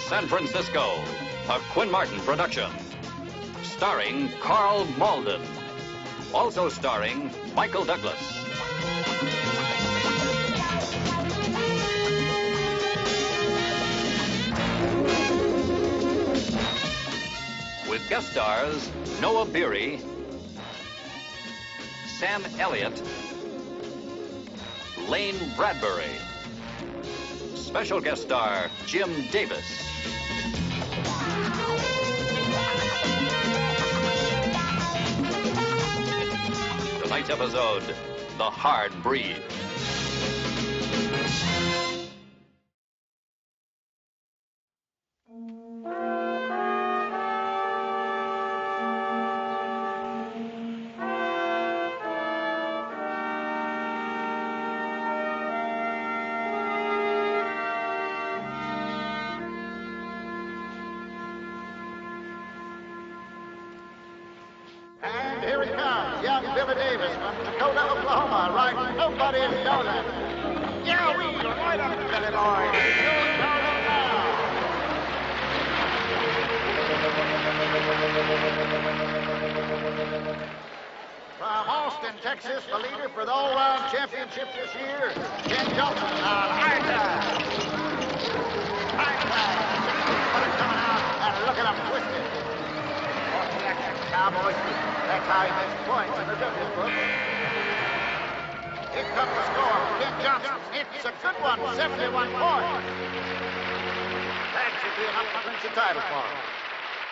San Francisco, a Quinn Martin production. Starring Carl Malden. Also starring Michael Douglas. With guest stars Noah Beery, Sam Elliott, Lane Bradbury. Special guest star Jim Davis. Tonight's episode, The Hard Breed. Here he comes, young Billy Davis from Dakota, Oklahoma, riding Nobody's Donut. Yeah, we right up to Billy Boy. From Austin, Texas, the leader for the all-round championship this year, Ken Johnson on high side. High side. Coming out and looking up twisted. Cowboys. That's how he makes points in the W book. Here comes the score. Ken Johnson. It's a good one. 71 points. That should be enough to clinch the title for him.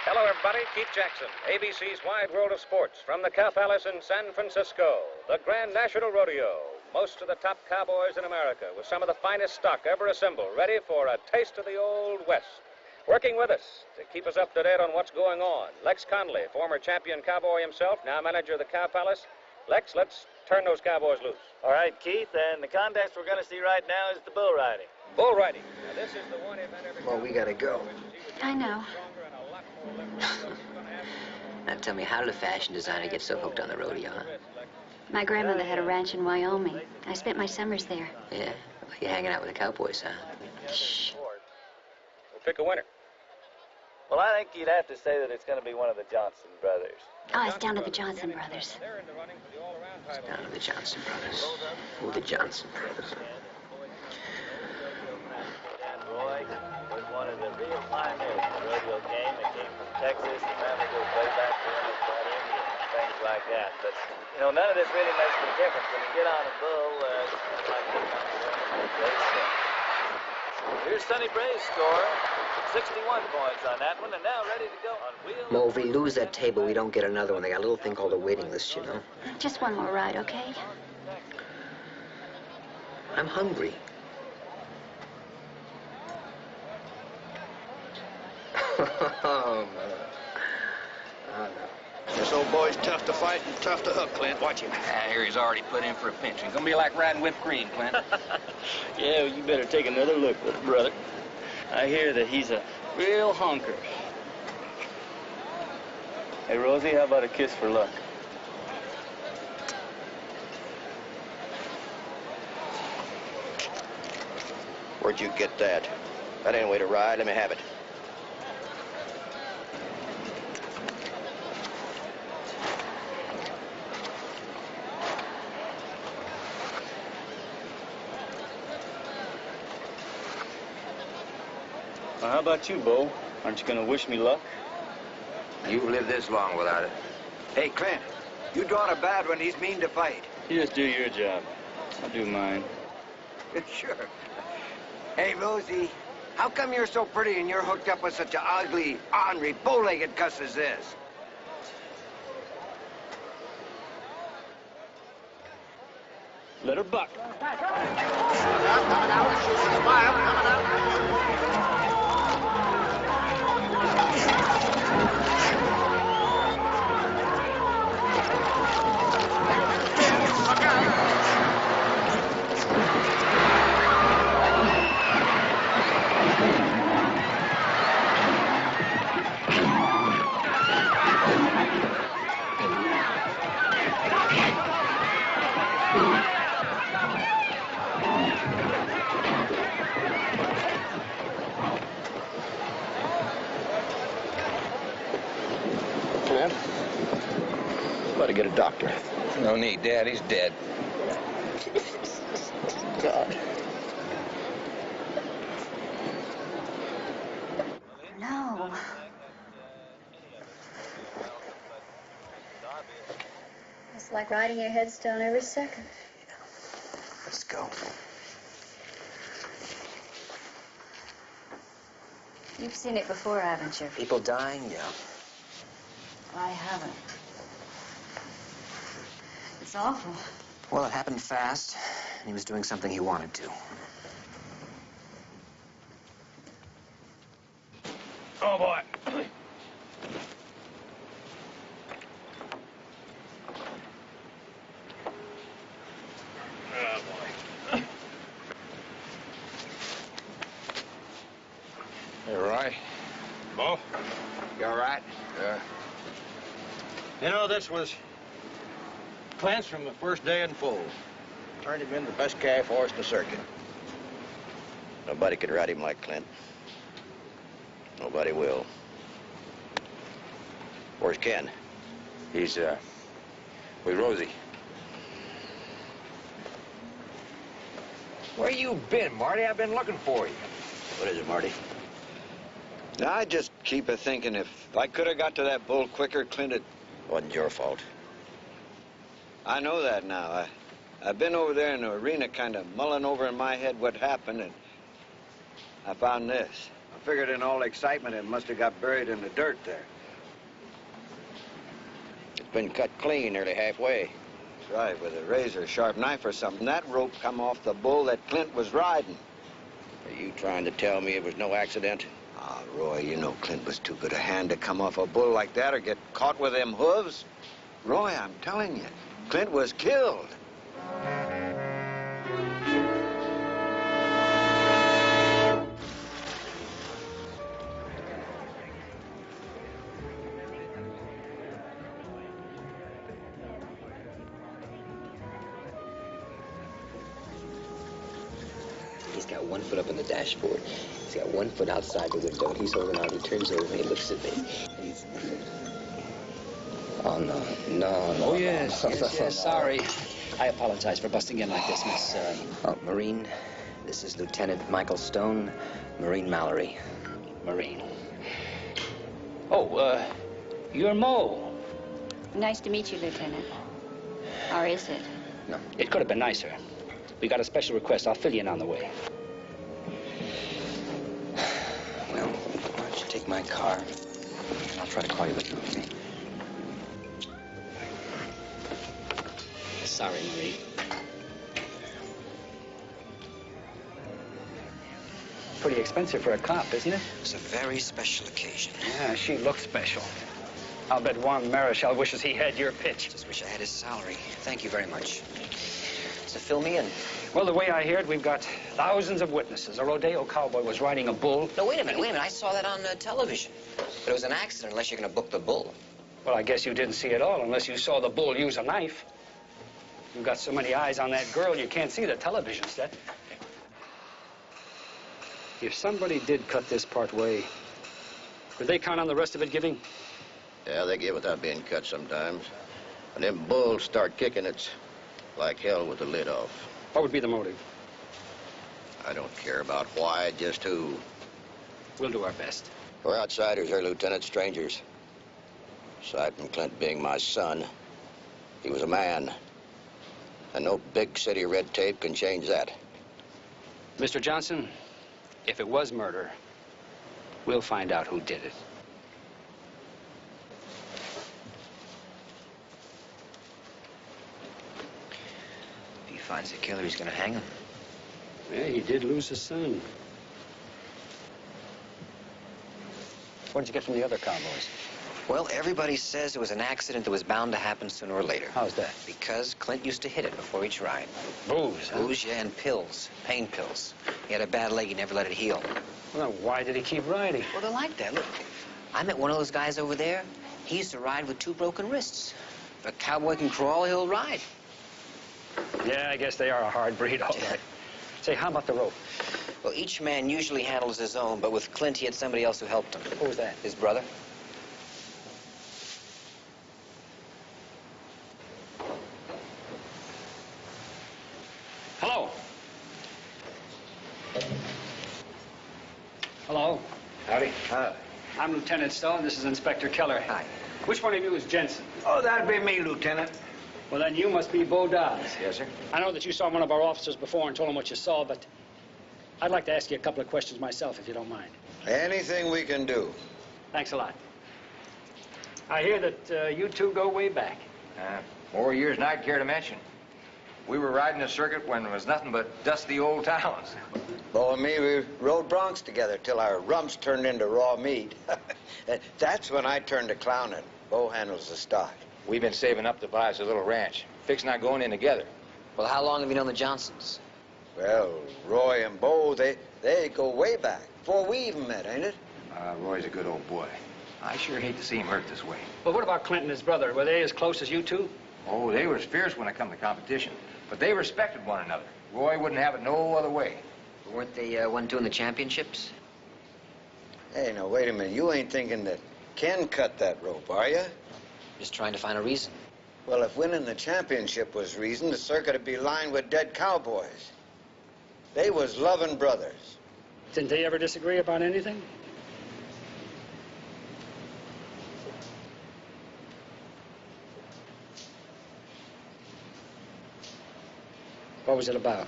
Hello, everybody. Keith Jackson, ABC's Wide World of Sports from the Cow Palace in San Francisco, the Grand National Rodeo. Most of the top cowboys in America with some of the finest stock ever assembled, ready for a taste of the Old West. Working with us to keep us up to date on what's going on, Lex Conley, former champion cowboy himself, now manager of the Cow Palace. Lex, let's turn those cowboys loose. All right, Keith, and the contest we're going to see right now is the bull riding. Bull riding. Now, this is the one event every Well, we gotta go. I know. Now tell me, how did a fashion designer get so hooked on the rodeo, huh? My grandmother had a ranch in Wyoming. I spent my summers there. Yeah, well, you're hanging out with the cowboys, huh? Shh. We'll pick a winner. Well, I think you'd have to say that it's going to be one of the Johnson brothers. Oh, it's down to the Johnson brothers. It's down to the Johnson brothers. Who are the Johnson brothers? And Roy was one of the real pioneers of the rodeo game. He came from Texas. The family goes way back to when they got Indian and things like that. But, you know, none of this really makes any difference. When you get on a bull, it's like getting on a race. Here's Sonny Bray's score. 61 points on that one, and now ready to go on wheels. Mo, if we lose that table, we don't get another one. They got a little thing called a waiting list, you know? Just one more ride, okay? I'm hungry. Oh, no. Oh, no. This old boy's tough to fight and tough to hook, Clint. Watch him. I hear he's already put in for a pinch. It's gonna be like riding whipped cream, Clint. Yeah, well, you better take another look, little brother. I hear that he's a real honker. Hey, Rosie, how about a kiss for luck? Where'd you get that? That ain't a way to ride. Let me have it. Well, how about you, Bo? Aren't you gonna wish me luck? You've lived this long without it. Hey, Clint, you draw a bad one. He's mean to fight. You just do your job. I'll do mine. Sure. Hey, Rosie, how come you're so pretty and you're hooked up with such an ugly, ornery, bow-legged cuss as this? Let her buck. Coming out, she's a smile, coming out. doctor. No need, Dad. He's dead. God. No. It's like writing your headstone every second. Let's go. You've seen it before, haven't you? People dying, yeah. I haven't. It's awful. Well, it happened fast, and he was doing something he wanted to. Oh, boy. Oh, boy. Hey, Roy. Bo? You all right? Yeah. You know, this was Clint's from the first day in full. Turned him into the best calf horse in the circuit. Nobody could ride him like Clint. Nobody will. Where's Ken? He's, with Rosie. Where you been, Marty? I've been looking for you. What is it, Marty? I just keep a thinking if I could have got to that bull quicker, Clint, it Wasn't your fault. I know that now. I've been over there in the arena kind of mulling over in my head what happened, and I found this. I figured in all the excitement it must have got buried in the dirt there. It's been cut clean nearly halfway. That's right, with a razor-sharp knife or something. That rope come off the bull that Clint was riding. Are you trying to tell me it was no accident? Ah, Roy, you know Clint was too good a hand to come off a bull like that or get caught with them hooves. Roy, I'm telling you, Clint was killed. He's got 1 foot up on the dashboard. He's got 1 foot outside the window, and he's holding out. He turns over and he looks at me. He's... Oh, no. Oh, yes. Sorry. I apologize for busting in like this, Miss... Oh, Marine, this is Lieutenant Michael Stone, Marine Mallory. Marine. Oh, you're Mo. Nice to meet you, Lieutenant. Or is it? No, it could have been nicer. We got a special request. I'll fill you in on the way. Well, why don't you take my car? I'll try to call you later, okay? Sorry, Marie. Pretty expensive for a cop, isn't it? It's a very special occasion. Yeah, she looks special. I'll bet Juan Marichal wishes he had your pitch. Just wish I had his salary. Thank you very much. So fill me in. Well, the way I hear it, we've got thousands of witnesses. A rodeo cowboy was riding a bull. No, wait a minute. I saw that on television. But it was an accident unless you're going to book the bull. Well, I guess you didn't see it all unless you saw the bull use a knife. You've got so many eyes on that girl, you can't see the television set. If somebody did cut this part way, could they count on the rest of it giving? Yeah, they give without being cut sometimes. When them bulls start kicking, it's like hell with the lid off. What would be the motive? I don't care about why, just who. We'll do our best. We're outsiders here, Lieutenant, strangers. Aside from Clint being my son, he was a man. And no big city red tape can change that. Mr. Johnson, if it was murder, we'll find out who did it. If he finds the killer, he's going to hang him. Yeah, he did lose a son. What did you get from the other cowboys? Well, everybody says it was an accident that was bound to happen sooner or later. How's that? Because Clint used to hit it before each ride. Booze, huh? Booze, yeah, and pills. Pain pills. He had a bad leg. He never let it heal. Well, then why did he keep riding? Well, they're like that. Look, I met one of those guys over there. He used to ride with 2 broken wrists. If a cowboy can crawl, he'll ride. Yeah, I guess they are a hard breed, all right. Say, how about the rope? Well, each man usually handles his own, but with Clint, he had somebody else who helped him. Who was that? His brother. Hello. Howdy. I'm Lieutenant Stone. This is Inspector Keller. Hi. Which one of you is Jensen? Oh, that'd be me, Lieutenant. Well, then you must be Bo Dodds. Yes, sir. I know that you saw one of our officers before and told him what you saw, but I'd like to ask you a couple of questions myself, if you don't mind. Anything we can do. Thanks a lot. I hear that you two go way back. More years than I'd care to mention. We were riding a circuit when there was nothing but dusty old towns. Bo and me, we rode broncs together till our rumps turned into raw meat. That's when I turned to clowning. Bo handles the stock. We've been saving up to buy us a little ranch. Fixing on going in together. Well, how long have you known the Johnsons? Well, Roy and Bo, they go way back. Before we even met, ain't it? Roy's a good old boy. I sure hate to see him hurt this way. Well, what about Clint and his brother? Were they as close as you two? Oh, they was fierce when it come to competition. But they respected one another. Roy wouldn't have it no other way. Weren't they one two in the championships? Hey, now, wait a minute. You ain't thinking that Ken cut that rope, are you? Just trying to find a reason. Well, if winning the championship was reason, the circuit would be lined with dead cowboys. They was loving brothers. Didn't they ever disagree about anything? What was it about?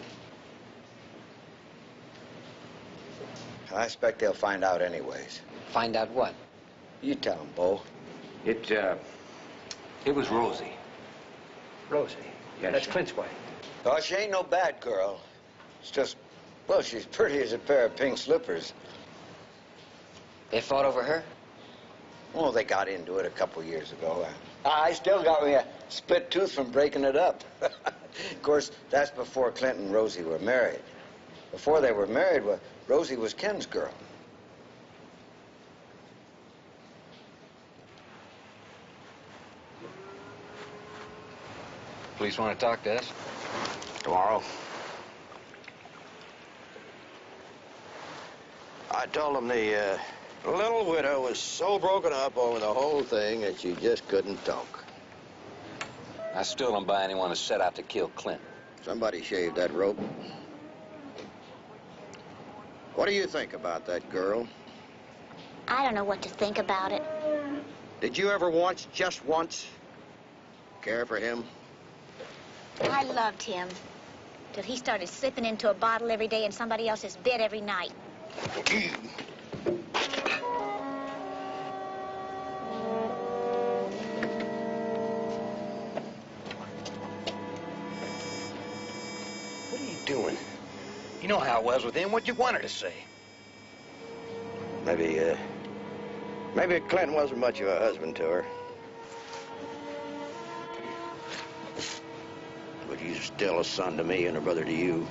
I expect they'll find out anyways. Find out what? You tell them, Bo. It was Rosie. Rosie? Yes. That's Clint's wife. Oh, she ain't no bad girl. It's just, well, she's pretty as a pair of pink slippers. They fought over her? Oh, they got into it a couple years ago. I still got me a split tooth from breaking it up. Of course, that's before Clint and Rosie were married. Before they were married, well, Rosie was Ken's girl. Police want to talk to us? Tomorrow. I told them the little widow was so broken up over the whole thing that she just couldn't talk. I still don't buy anyone who set out to kill Clint. Somebody shaved that rope. What do you think about that girl? I don't know what to think about it. Did you ever once, just once, care for him? I loved him. Till he started slipping into a bottle every day in somebody else's bed every night. What are you doing? You know how it was with him. What'd you want her to say? Maybe Clint wasn't much of a husband to her. But he's still a son to me and a brother to you.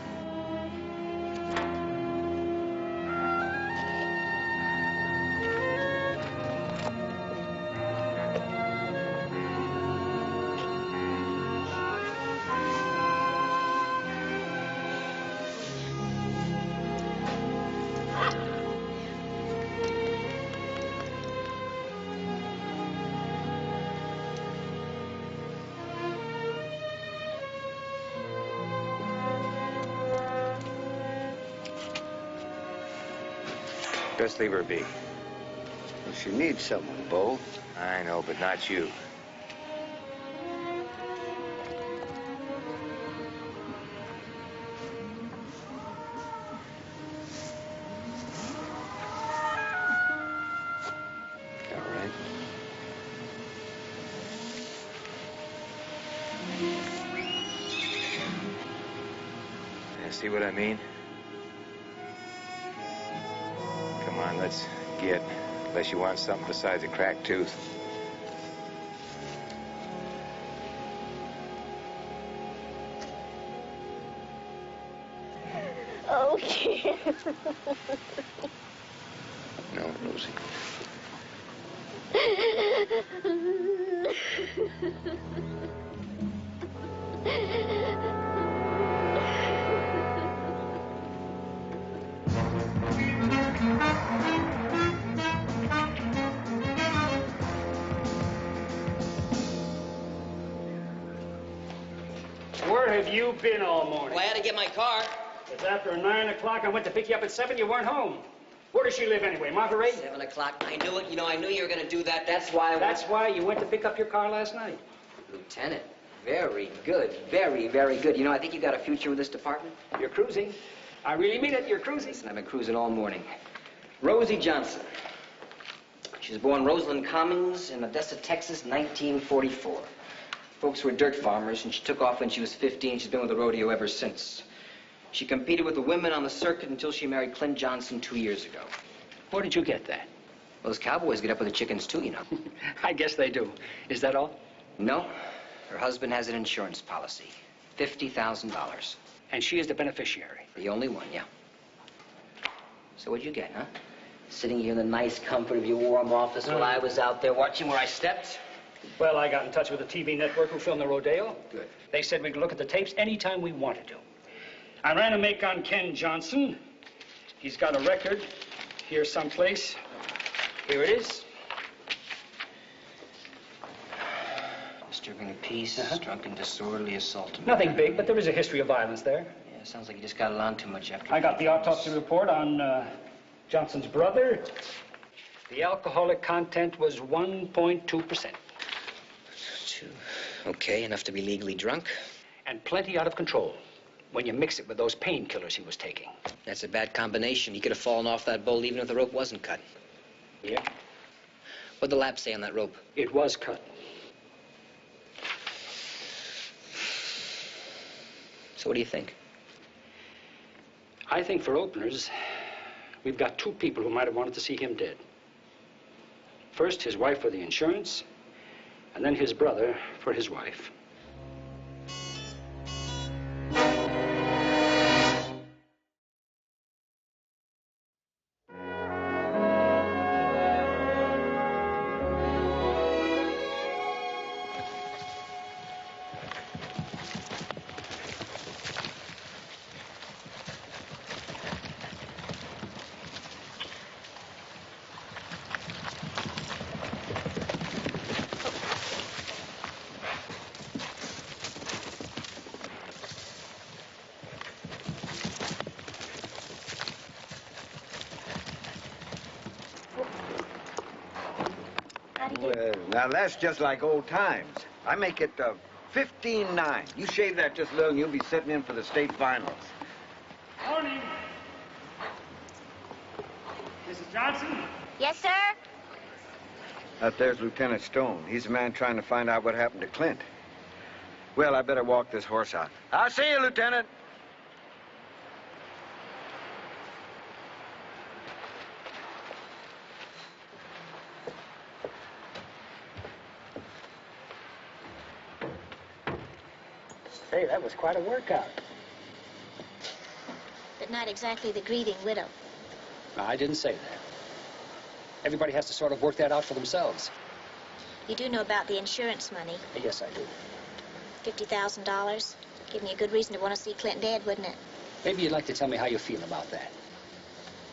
Just leave her be. Well, she needs someone, Bo. I know, but not you. All right. Yeah, see what I mean? Come on, let's get. Unless you want something besides a cracked tooth. Okay. No, Rosie. Where have you been all morning? Well, I had to get my car. It's after 9 o'clock. I went to pick you up at 7. You weren't home. Where does she live anyway, Monterey? 7 o'clock. I knew it. You know, I knew you were going to do that. That's why That's why you went to pick up your car last night. Lieutenant, very good. Very, very good. You know, I think you got a future with this department. You're cruising. I really mean it. You're cruising. Listen, I've been cruising all morning. Rosie Johnson. She was born Rosalynn Commons in Odessa, Texas, 1944. Folks were dirt farmers, and she took off when she was 15. She's been with the rodeo ever since. She competed with the women on the circuit until she married Clint Johnson 2 years ago. Where did you get that? Well, those cowboys get up with the chickens, too, you know. I guess they do. Is that all? No. Her husband has an insurance policy. $50,000. And she is the beneficiary? The only one, yeah. So what'd you get, huh? Sitting here in the nice comfort of your warm office while I was out there watching where I stepped? Well, I got in touch with the TV network who filmed the rodeo. Good. They said we could look at the tapes anytime we wanted to. I ran a make on Ken Johnson. He's got a record here someplace. Here it is. Disturbing the peace, drunken, disorderly assault. Nothing big, but there is a history of violence there. Yeah, sounds like you just got it on too much after. I got the autopsy report on Johnson's brother. The alcoholic content was 1.2%. Okay, enough to be legally drunk. And plenty out of control when you mix it with those painkillers he was taking. That's a bad combination. He could have fallen off that bull even if the rope wasn't cut. Yeah? What'd the lab say on that rope? It was cut. So what do you think? I think for openers, we've got 2 people who might have wanted to see him dead. First, his wife for the insurance, and then his brother for his wife. Now, that's just like old times. I make it 15-9. You shave that just a little and you'll be sitting in for the state finals. Morning. Mrs. Johnson? Yes, sir? Out there's Lieutenant Stone. He's the man trying to find out what happened to Clint. Well, I better walk this horse out. I'll see you, Lieutenant. Hey, that was quite a workout. But not exactly the grieving widow. No, I didn't say that. Everybody has to sort of work that out for themselves. You do know about the insurance money. Yes, I do. $50,000. Give me a good reason to want to see Clint dead, wouldn't it? Maybe you'd like to tell me how you feel about that.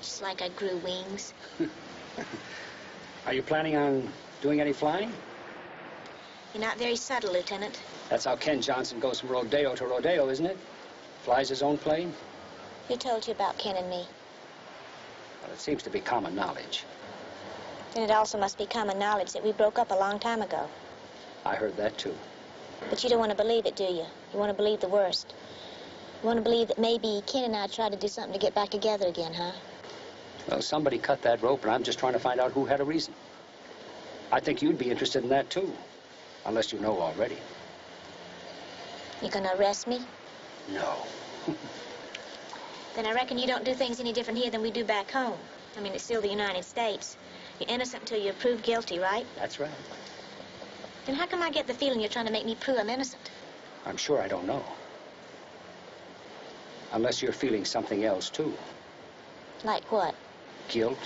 Just like I grew wings. Are you planning on doing any flying? You're not very subtle, Lieutenant. That's how Ken Johnson goes from rodeo to rodeo, isn't it? Flies his own plane? Who told you about Ken and me? Well, it seems to be common knowledge. Then it also must be common knowledge that we broke up a long time ago. I heard that, too. But you don't want to believe it, do you? You want to believe the worst. You want to believe that maybe Ken and I tried to do something to get back together again, huh? Well, somebody cut that rope, and I'm just trying to find out who had a reason. I think you'd be interested in that, too. Unless you know already. You gonna arrest me? No. Then I reckon you don't do things any different here than we do back home. I mean, it's still the United States. You're innocent until you're proved guilty, right? That's right. Then how come I get the feeling you're trying to make me prove I'm innocent? I'm sure I don't know. Unless you're feeling something else, too. Like what? Guilt.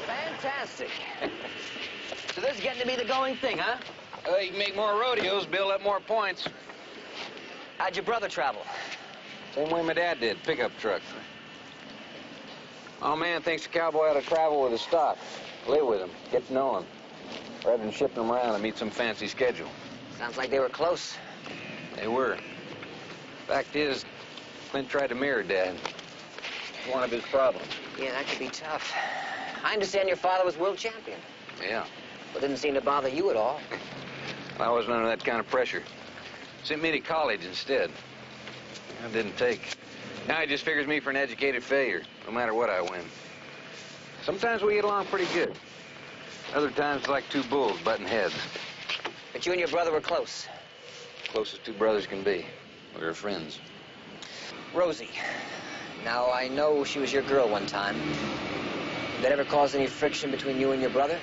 Fantastic. So this is getting to be the going thing, huh? You can make more rodeos, build up more points. How'd your brother travel? Same way my dad did, pickup truck. Oh, man thinks a cowboy ought to travel with his stock. Live with him, get to know him. Rather than shipping them around and meet some fancy schedule. Sounds like they were close. They were. Fact is, Clint tried to mirror Dad. One of his problems. Yeah, that could be tough. I understand your father was world champion. Yeah. But didn't seem to bother you at all. I wasn't under that kind of pressure. Sent me to college instead. I didn't take. Now he just figures me for an educated failure, no matter what I win. Sometimes we get along pretty good. Other times it's like two bulls butting heads. But you and your brother were close. Closest two brothers can be. We were friends. Rosie. Now, I know she was your girl one time. Did that ever cause any friction between you and your brother?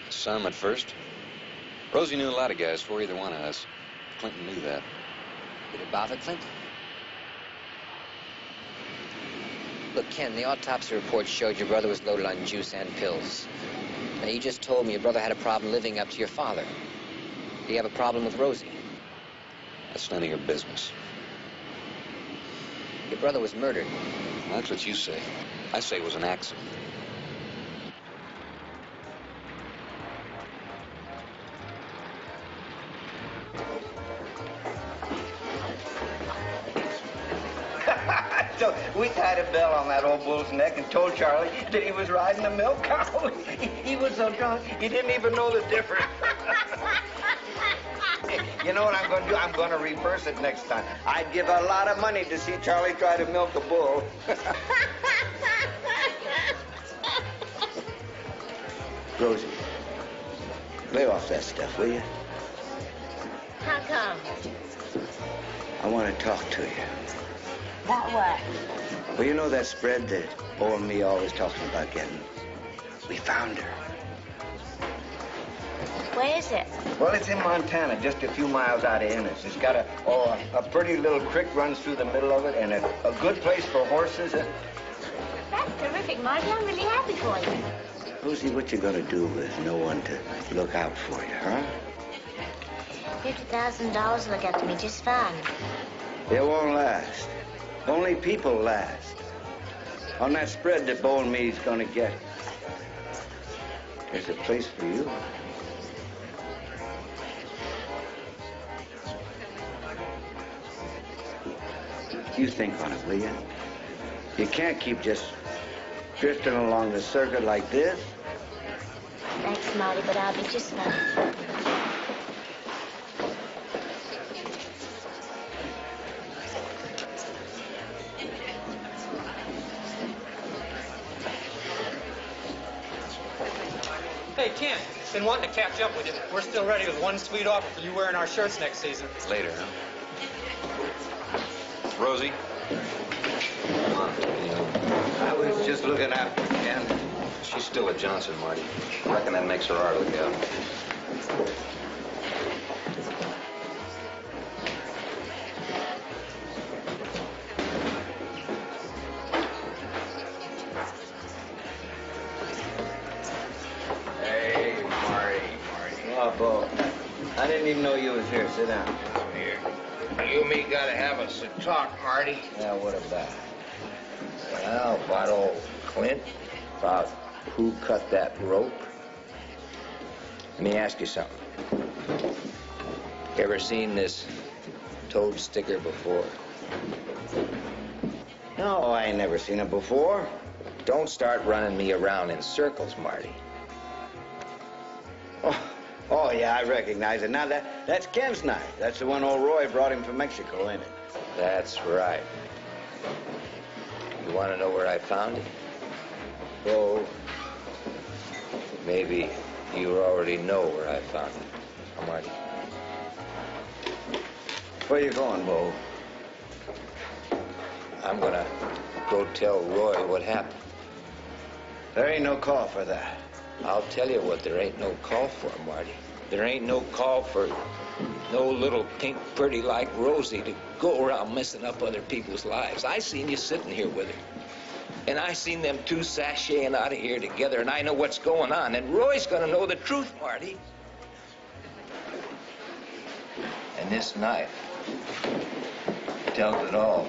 Some at first. Rosie knew a lot of guys before either one of us. Clinton knew that. Did it bother Clinton? Look, Ken, the autopsy report showed your brother was loaded on juice and pills. Now, you just told me your brother had a problem living up to your father. Do you have a problem with Rosie? That's none of your business. Your brother was murdered. Well, that's what you say. I say it was an accident. So we tied a bell on that old bull's neck and told Charlie that he was riding a milk cow. He was so drunk, he didn't even know the difference. You know what I'm going to do? I'm going to reverse it next time. I'd give a lot of money to see Charlie try to milk a bull. Rosie, lay off that stuff, will you? How come? I want to talk to you. About what? Well, you know that spread that Bo and me always talking about getting? We found her. Where is it? Well, it's in Montana, just a few miles out of Ennis. It's got a pretty little creek runs through the middle of it, and a good place for horses. That's terrific, Marty. I'm really happy for you. Rosie, what you gonna do with no one to look out for you, huh? $50,000 look after me just fine. It won't last. Only people last. On that spread that Bo and me's gonna get, there's a place for you. You think on it, will you? You can't keep just drifting along the circuit like this. Thanks, Marty, but I'll be just fine. Hey, Ken, been wanting to catch up with you. We're still ready with one sweet offer for you wearing our shirts next season. Later, huh? Rosie? Come on. I was just looking after Ken. She's still at Johnson, Marty. I reckon that makes her our lookout. Hey, Marty. Oh, Bo. I didn't even know you was here. Sit down. Come here. You and me gotta have us a talk, Marty. Yeah, what about? Well, about old Clint. About who cut that rope. Let me ask you something. You ever seen this toad sticker before? No, I ain't never seen it before. Don't start running me around in circles, Marty. Oh, yeah, I recognize it. Now, that's Ken's knife. That's the one old Roy brought him from Mexico, ain't it? That's right. You want to know where I found it? Bo. Maybe you already know where I found it. Huh, Marty? Where you going, Bo? I'm gonna go tell Roy what happened. There ain't no call for that. I'll tell you what there ain't no call for, Marty. There ain't no call for no little pink pretty like Rosie to go around messing up other people's lives. I seen you sitting here with her. And I seen them two sashaying out of here together, and I know what's going on. And Roy's gonna know the truth, Marty. And this knife tells it all.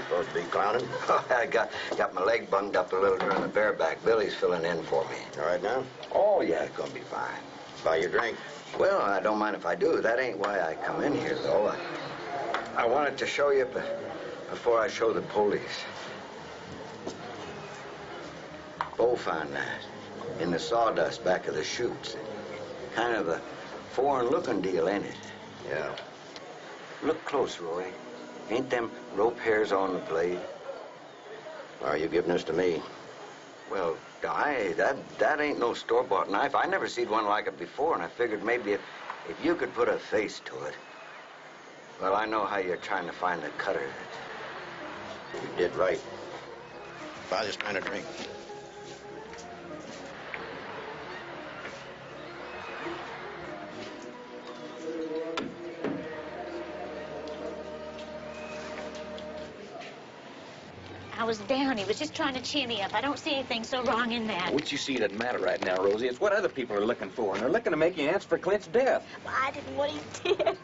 Supposed to be clowning? I got my leg bunged up a little during the bareback. Billy's filling in for me. All right now? Oh, yeah, it's gonna be fine. Buy your drink? Well, I don't mind if I do. That ain't why I come in here, though. I wanted to show you before I show the police. Bo found that in the sawdust back of the chutes. Kind of a foreign-looking deal, ain't it? Yeah. Look close, Roy. Ain't them rope hairs on the blade? Why are you giving this to me? Well, that ain't no store-bought knife. I never seen one like it before, and I figured maybe if you could put a face to it. Well, I know how you're trying to find the cutter. You did right. Buy this man a drink. I was down. He was just trying to cheer me up. I don't see anything so wrong in that. What you see doesn't matter right now, Rosie. It's what other people are looking for, and they're looking to make you answer for Clint's death. Well, I didn't what he did.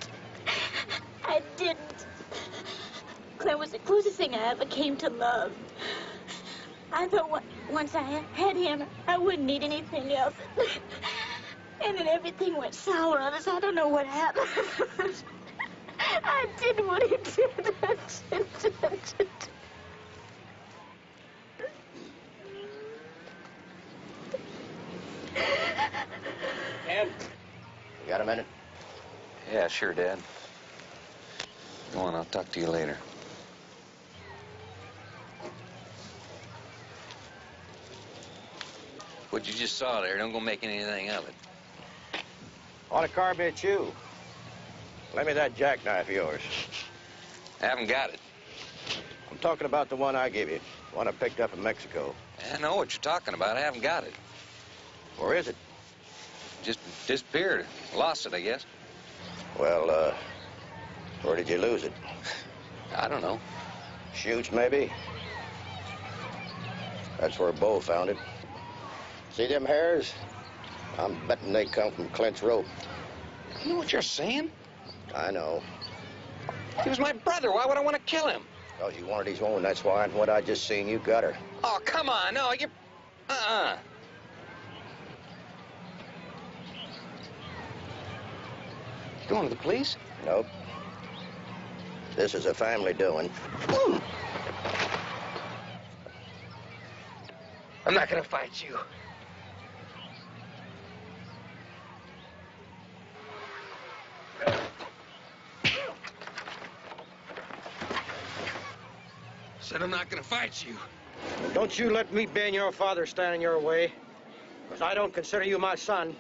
I didn't. Clint was the closest thing I ever came to love. I thought once I had him, I wouldn't need anything else. And then everything went sour on us. I don't know what happened. I did what he did. Dad? You got a minute? Yeah, sure, Dad. Go on, I'll talk to you later. What you just saw there, don't go making anything of it. Ought a car be at you? Lend me that jackknife of yours. I haven't got it. I'm talking about the one I gave you. The one I picked up in Mexico. I know what you're talking about. I haven't got it. Where is it? Just disappeared. Lost it, I guess. Well, where did you lose it? I don't know. Chutes, maybe? That's where Bo found it. See them hairs? I'm betting they come from Clint's rope. You know what you're saying? I know. He was my brother. Why would I want to kill him? Because you wanted his woman, that's why. And what I just seen, you got her. Oh, come on. No, you... You going to the police? Nope. This is a family doing. I'm not gonna fight you. Said I'm not gonna fight you. Don't you let me being your father stand in your way. Because I don't consider you my son.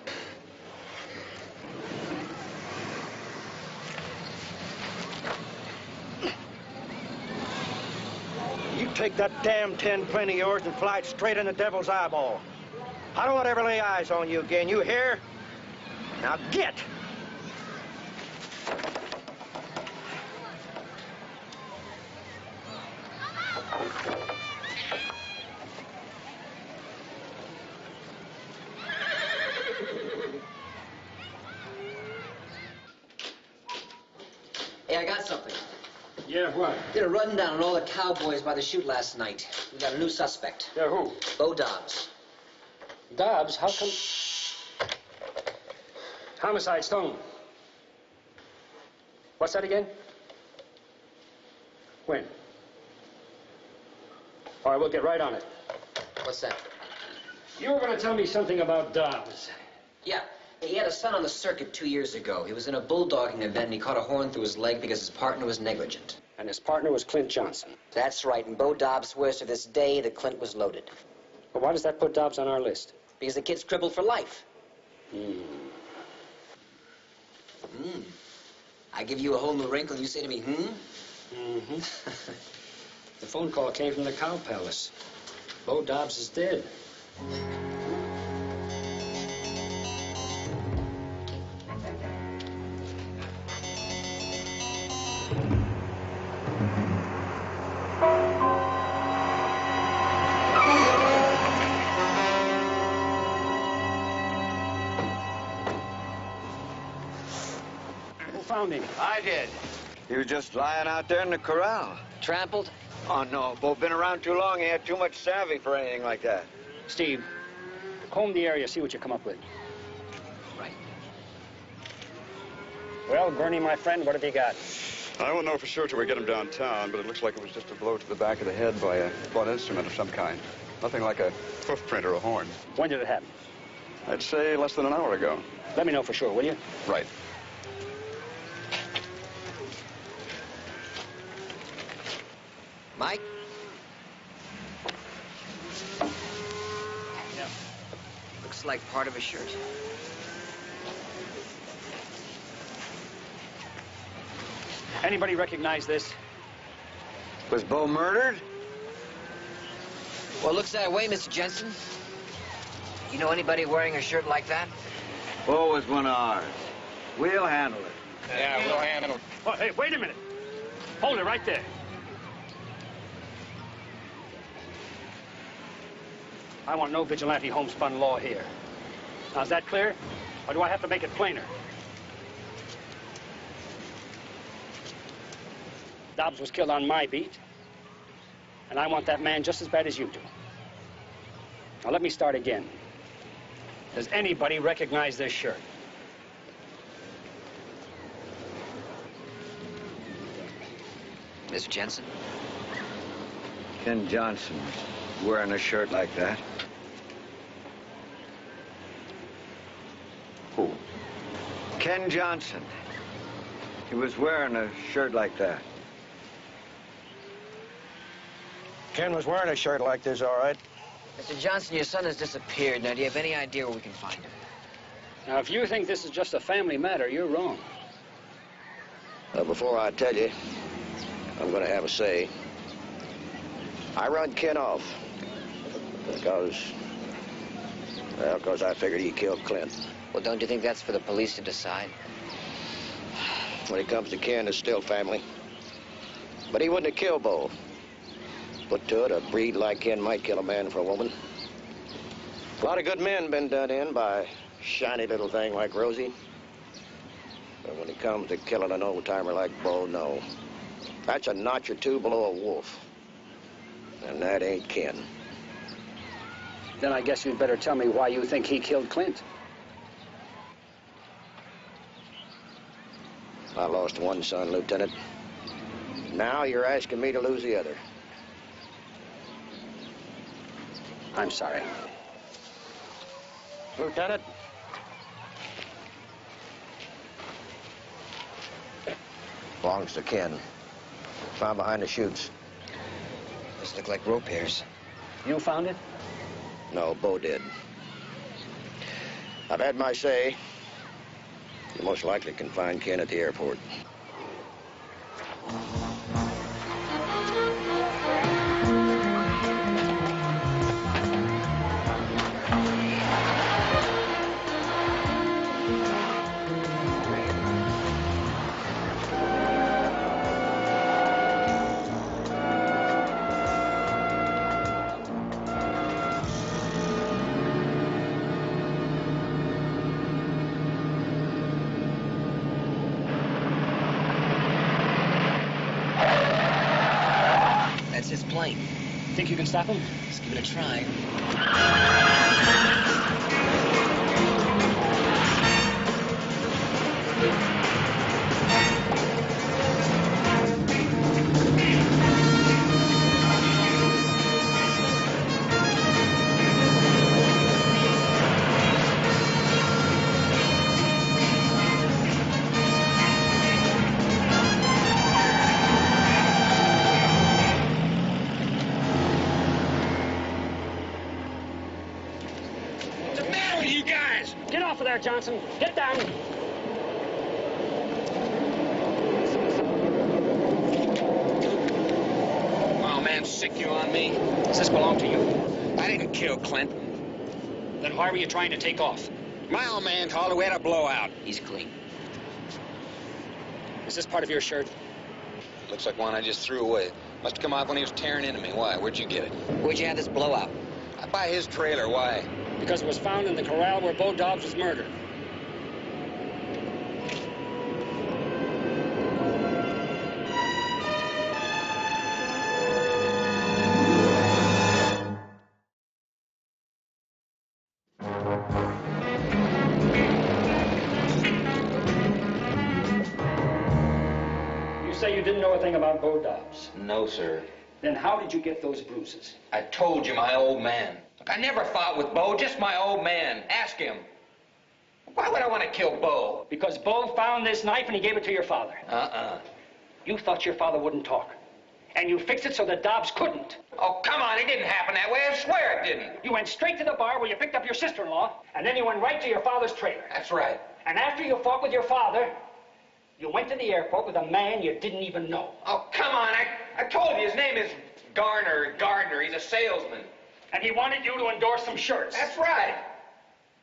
You take that damn tin plane of yours and fly it straight in the devil's eyeball. I don't want to ever lay eyes on you again. You hear? Now get! Hey, I got something. Yeah, what? Did a rundown on all the cowboys by the chute last night. We got a new suspect. Yeah, who? Bo Dobbs. Dobbs? How come... Homicide, Stone. What's that again? When? All right, we'll get right on it. What's that? You were going to tell me something about Dobbs. Yeah. He had a son on the circuit 2 years ago. He was in a bulldogging event and he caught a horn through his leg because his partner was negligent. And his partner was Clint Johnson. That's right, and Bo Dobbs swears to this day that Clint was loaded. Well, why does that put Dobbs on our list? Because the kid's crippled for life. I give you a whole new wrinkle, you say to me, Mm-hmm. The phone call came from the Cow Palace. Bo Dobbs is dead. found him? I did. He was just lying out there in the corral. Trampled? Oh, no. Bo been around too long. He had too much savvy for anything like that. Steve, comb the area, see what you come up with. Right. Well, Gurney, my friend, what have you got? I won't know for sure till we get him downtown, but it looks like it was just a blow to the back of the head by a blunt instrument of some kind. Nothing like a hoof print or a horn. When did it happen? I'd say less than an hour ago. Let me know for sure, will you? Right. Mike? Yeah. Looks like part of a shirt. Anybody recognize this? Was Bo murdered? Well, looks that way, Mr. Jensen. You know anybody wearing a shirt like that? Bo was one of ours. We'll handle it. Yeah, we'll handle it. Oh, hey, wait a minute. Hold it right there. I want no vigilante homespun law here. Now, is that clear? Or do I have to make it plainer? Dobbs was killed on my beat, and I want that man just as bad as you do. Now, let me start again. Does anybody recognize this shirt? Mr. Jensen? Ken Johnson was wearing a shirt like that. Who? Ken Johnson. He was wearing a shirt like that. Ken was wearing a shirt like this, all right. Mr. Johnson, your son has disappeared. Now, do you have any idea where we can find him? Now, if you think this is just a family matter, you're wrong. Before I tell you, I'm going to have a say. I run Ken off because I figured he killed Clint. Well, don't you think that's for the police to decide? When it comes to Ken, it's still family. But he wouldn't have killed Bo. Put to it, a breed like Ken might kill a man for a woman. A lot of good men been done in by a shiny little thing like Rosie. But when it comes to killing an old-timer like Bo, no. That's a notch or two below a wolf. And that ain't Ken. Then I guess you'd better tell me why you think he killed Clint. I lost one son, Lieutenant. Now you're asking me to lose the other. I'm sorry. Lieutenant? Belongs to Ken. Found behind the chutes. Those look like rope hairs. You found it? No, Bo did. I've had my say. You most likely can find Ken at the airport. That's his plane. Think you can stop him? Let's give it a try. Get off of there, Johnson. Get down. Oh, man, sick you on me? Does this belong to you? I didn't kill Clint. Then why were you trying to take off? My old man told her we had a blowout. He's clean. Is this part of your shirt? Looks like one I just threw away. Must have come off when he was tearing into me. Why? Where'd you get it? Where'd you have this blowout? By his trailer. Why? Because it was found in the corral where Bo Dobbs was murdered. say you didn't know a thing about Bo Dobbs. No, sir. Then how did you get those bruises? I told you, my old man. Look, I never fought with Bo, just my old man. Ask him. Why would I want to kill Bo? Because Bo found this knife and he gave it to your father. You thought your father wouldn't talk. And you fixed it so that Dobbs couldn't. Oh, come on, it didn't happen that way. I swear it didn't. You went straight to the bar where you picked up your sister-in-law, and then you went right to your father's trailer. That's right. And after you fought with your father, you went to the airport with a man you didn't even know. Oh, come on, I told you his name is Gardner. He's a salesman. And he wanted you to endorse some shirts. That's right.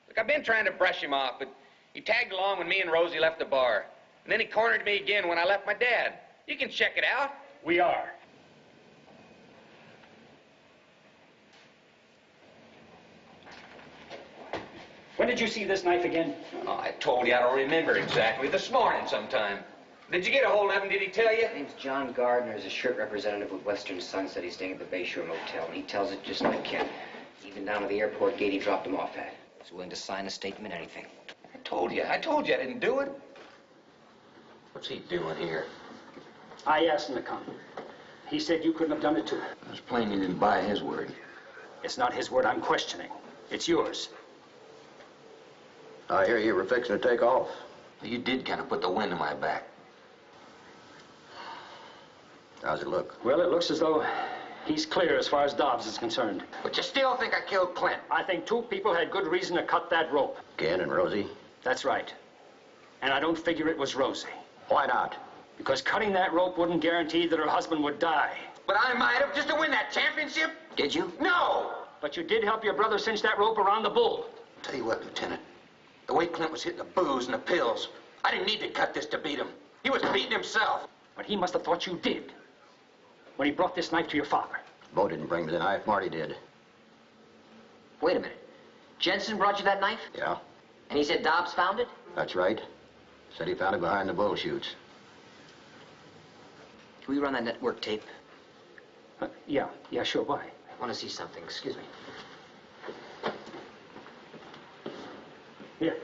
Look, I've been trying to brush him off, but he tagged along when me and Rosie left the bar. And then he cornered me again when I left my dad. You can check it out. We are. When did you see this knife again? Oh, I told you I don't remember exactly. This morning sometime. Did you get a hold of him? Did he tell you? His name's John Gardner. He's a shirt representative with Western Sunset. He's staying at the Bayshore Motel, and he tells it just like Ken. Even down to the airport gate he dropped him off at. He's willing to sign a statement, anything. I told you I didn't do it. What's he doing here? I asked him to come. He said you couldn't have done it too. It's plain he didn't buy his word. It's not his word I'm questioning. It's yours. I hear you were fixing to take off. You did kind of put the wind in my back. How's it look? Well, it looks as though he's clear as far as Dobbs is concerned. But you still think I killed Clint? I think two people had good reason to cut that rope. Ken and Rosie? That's right. And I don't figure it was Rosie. Why not? Because cutting that rope wouldn't guarantee that her husband would die. But I might have, just to win that championship. Did you? No! But you did help your brother cinch that rope around the bull. Tell you what, Lieutenant. The way Clint was hitting the booze and the pills, I didn't need to cut this to beat him. He was beating himself. But he must have thought you did when he brought this knife to your father. Bo didn't bring me the knife. Marty did. Wait a minute. Jensen brought you that knife? Yeah. And he said Dobbs found it? That's right. Said he found it behind the bull chutes. Can we run that network tape? Yeah, sure. Why? I want to see something. Excuse me. Here.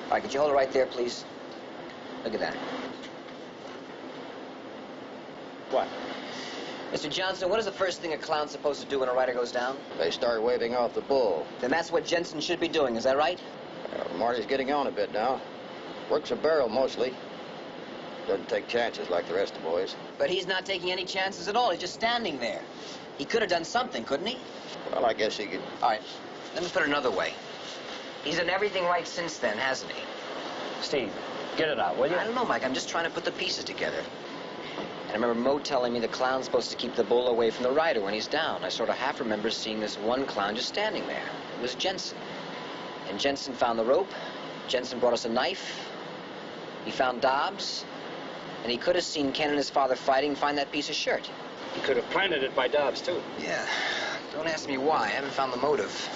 All right, could you hold it right there, please? Look at that. What? Mr. Johnson, what is the first thing a clown's supposed to do when a rider goes down? They start waving off the bull. Then that's what Jensen should be doing, is that right? Marty's getting on a bit now. Works a barrel mostly. Doesn't take chances like the rest of the boys. But he's not taking any chances at all. He's just standing there. He could have done something, couldn't he? Well, I guess he could. All right, let me put it another way. He's done everything right since then, hasn't he? Steve, get it out, will you? I don't know, Mike. I'm just trying to put the pieces together. And I remember Mo telling me the clown's supposed to keep the bull away from the rider when he's down. I sort of half remember seeing this one clown just standing there. It was Jensen. And Jensen found the rope. Jensen brought us a knife. He found Dobbs. And he could have seen Ken and his father fighting, find that piece of shirt. He could have planted it by Dobbs, too. Yeah. Don't ask me why. I haven't found the motive.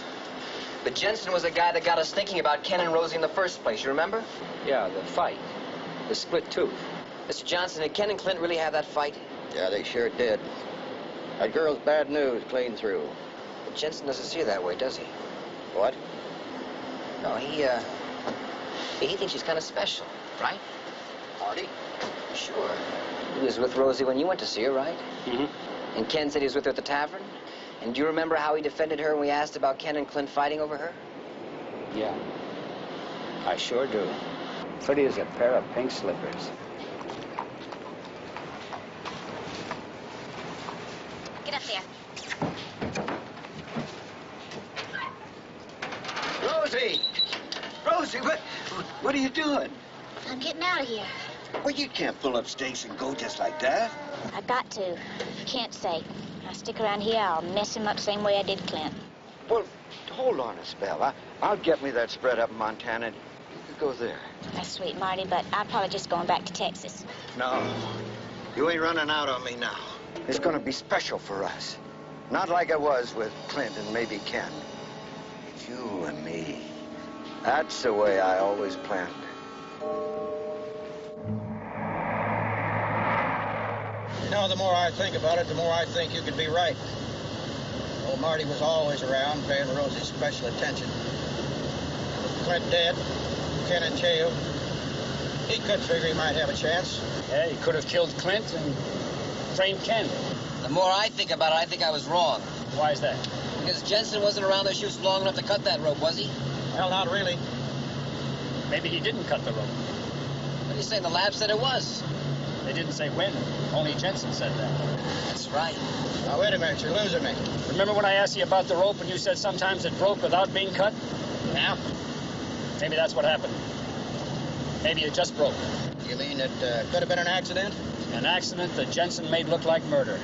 But Jensen was the guy that got us thinking about Ken and Rosie in the first place, you remember? Yeah, the fight. The split tooth. Mr. Johnson, did Ken and Clint really have that fight? Yeah, they sure did. That girl's bad news clean through. But Jensen doesn't see it that way, does he? What? No, he thinks she's kind of special, right? Marty? Sure. He was with Rosie when you went to see her, right? Mm-hmm. And Ken said he was with her at the tavern? And do you remember how he defended her when we asked about Ken and Clint fighting over her? Yeah. I sure do. Pretty as a pair of pink slippers. Get up there. Rosie! Rosie, what are you doing? I'm getting out of here. Well, you can't pull up stakes and go just like that. I got to. Can't say. I stick around here, I'll mess him up the same way I did Clint. Well, hold on a spell. I'll get me that spread up in Montana. You could go there. That's sweet, Marty, but I'm probably just going back to Texas. No. You ain't running out on me now. It's gonna be special for us. Not like it was with Clint and maybe Ken. You and me. That's the way I always planned. You know, the more I think about it, the more I think you could be right. Old Marty was always around, paying Rosie special attention. With Clint dead, Ken in jail, he could figure he might have a chance. Yeah, he could have killed Clint and framed Ken. The more I think about it, I think I was wrong. Why is that? Because Jensen wasn't around those shoots long enough to cut that rope, was he? Well, not really. Maybe he didn't cut the rope. What do you say? The lab said it was. They didn't say when. Only Jensen said that. That's right. Now, wait a minute. You're losing me. Remember when I asked you about the rope and you said sometimes it broke without being cut? Yeah? Maybe that's what happened. Maybe it just broke. You mean it could have been an accident? An accident that Jensen made look like murder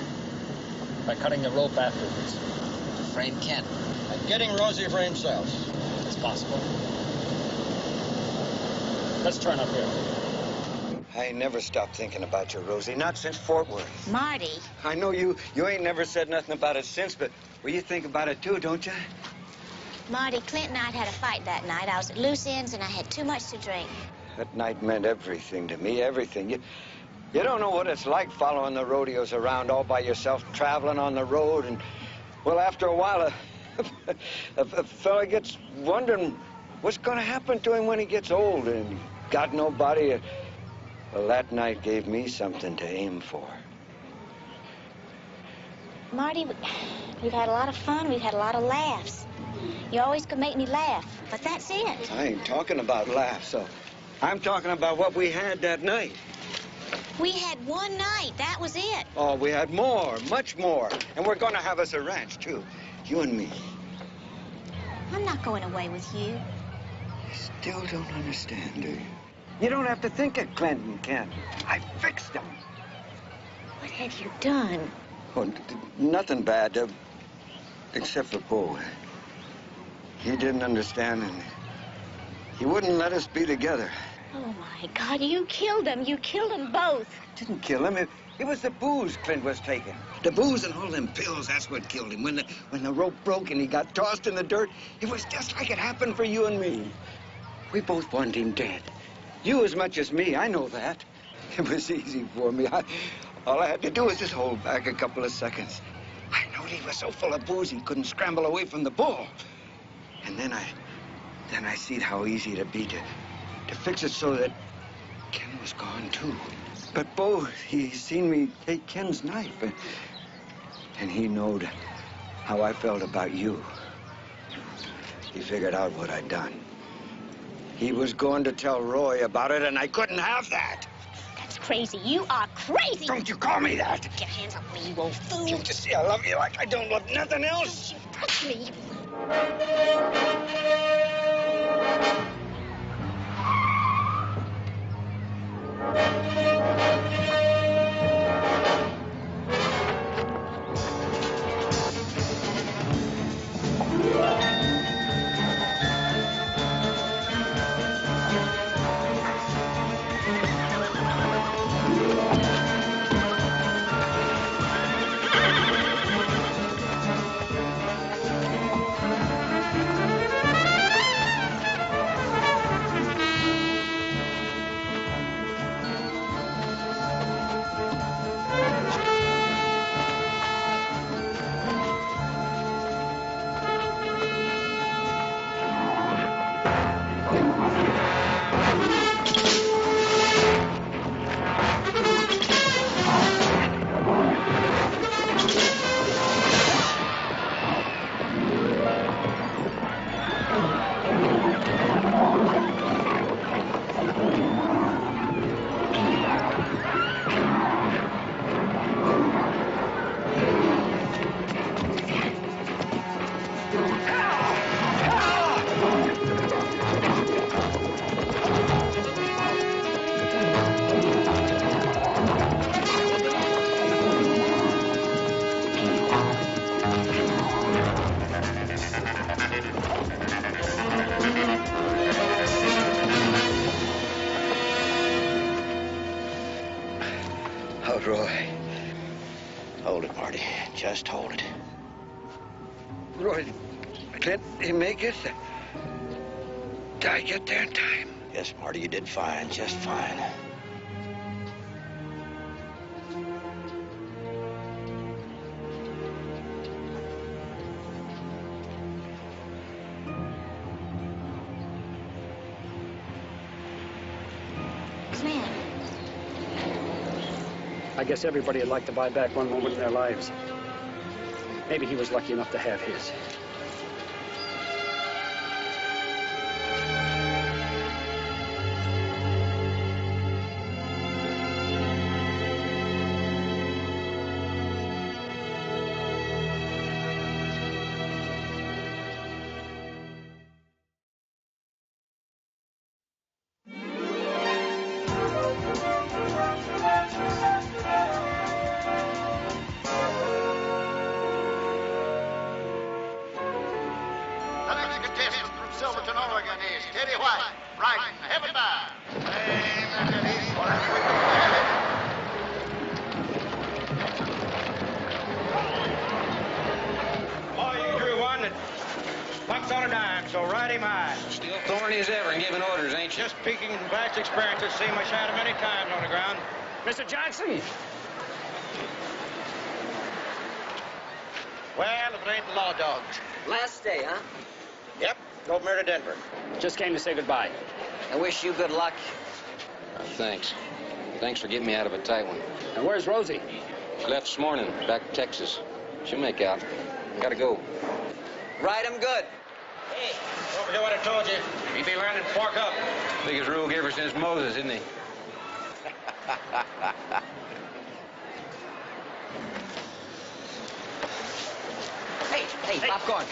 by cutting the rope afterwards. To frame Ken. And getting Rosie for himself. It's possible. Let's turn up here. I ain't never stopped thinking about you, Rosie, not since Fort Worth. Marty. I know you ain't never said nothing about it since, but well, you think about it too, don't you? Marty, Clint and I had a fight that night. I was at loose ends and I had too much to drink. That night meant everything to me, everything. You don't know what it's like following the rodeos around all by yourself, traveling on the road, and, well, after a while, a fella gets wondering what's going to happen to him when he gets old and got nobody. Well, that night gave me something to aim for. Marty, we've had a lot of fun. We've had a lot of laughs. You always could make me laugh, but that's it. I ain't talking about laughs, so I'm talking about what we had that night. We had one night. That was it. Oh, we had more, much more. And we're going to have us a ranch, too. You and me. I'm not going away with you. You still don't understand, do you? You don't have to think of Clinton, Ken. I fixed them. What have you done? Oh, nothing bad, except for Bo. He didn't understand, and he wouldn't let us be together. Oh, my God, you killed them. You killed them both. Didn't kill him. It was the booze Clint was taking. The booze and all them pills, that's what killed him. When the rope broke and he got tossed in the dirt, it was just like it happened for you and me. We both wanted him dead. You as much as me, I know that. It was easy for me. All I had to do was just hold back a couple of seconds. I knowed he was so full of booze he couldn't scramble away from the bull. And then I seen how easy it'd be to fix it so that Ken was gone, too. But Bo, he seen me take Ken's knife, and he knowed how I felt about you. He figured out what I'd done. He was going to tell Roy about it, and I couldn't have that. That's crazy. You are crazy. Don't you call me that. Get your hands off me, you old fool. Don't you see I love you like I don't love nothing else? Don't you touch me. Roy. Hold it, Marty. Just hold it. Roy, Clint, he make it? Did I get there in time? Yes, Marty, you did fine, just fine. Clint. I guess everybody would like to buy back one moment in their lives. Maybe he was lucky enough to have his. Pucks on a dime, so right him high. Still thorny as ever and giving orders, ain't you? Just speaking from past experiences, seen my shot many times on the ground. Mr. Johnson! Well, if it ain't the Law Dogs. Last day, huh? Yep, go from here to Denver. Just came to say goodbye. I wish you good luck. Thanks. Thanks for getting me out of a tight one. And where's Rosie? She left this morning, back to Texas. She'll make out. Gotta go. Ride him good. Hey, don't forget what I told you. You be learning to fork up. Biggest rule giver since Moses, isn't he? Hey, popcorn.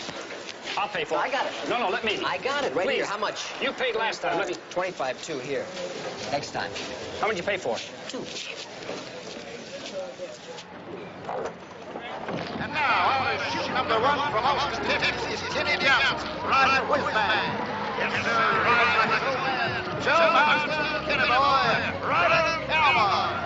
I'll pay for it. I got it. No, let me. I got it right Please. here. How much? You paid last time. Let me. 25, too, here. Next time. How much you pay for it? 2. And now, on to shoot number 1 from Austin, Texas, is Kenny Johnson, riding with band. Yes, sir, riding like a true man. Joe Marston, Kenny boy, riding cowboy.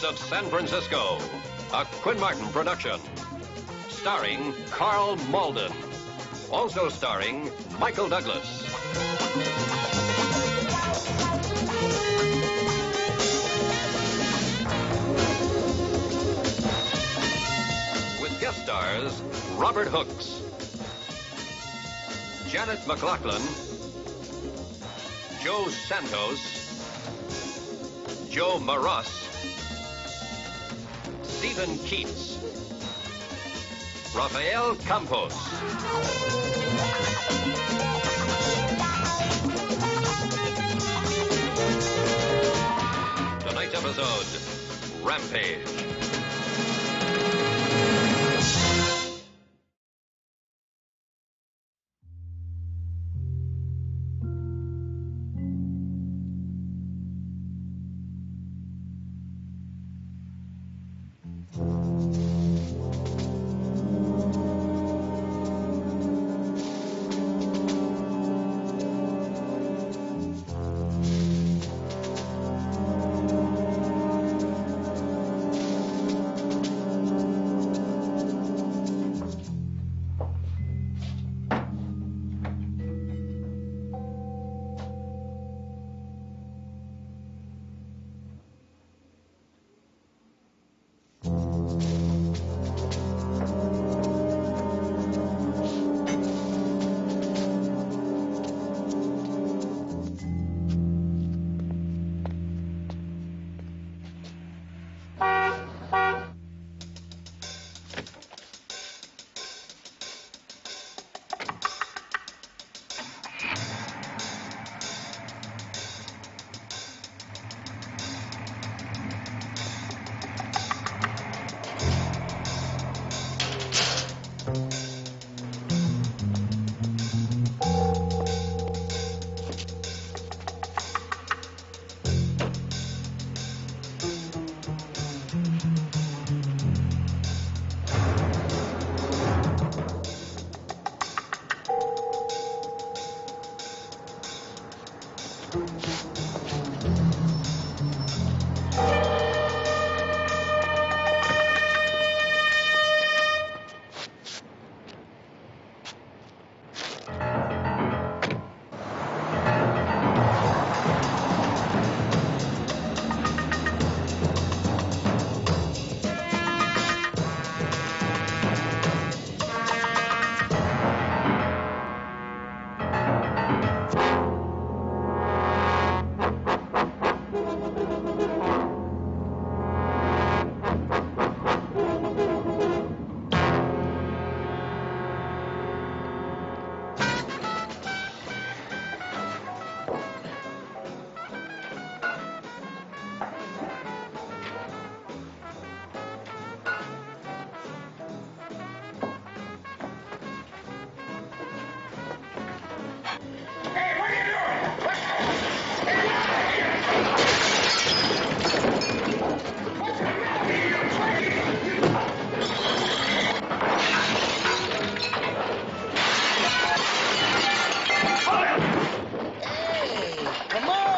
Of San Francisco, a Quinn Martin production. Starring Carl Malden. Also starring Michael Douglas. With guest stars Robert Hooks, Janet McLaughlin, Joe Santos, Joe Maras, Stephen Keats, Rafael Campos. Tonight's episode, Rampage. Hey, what are you doing? Hey, come on.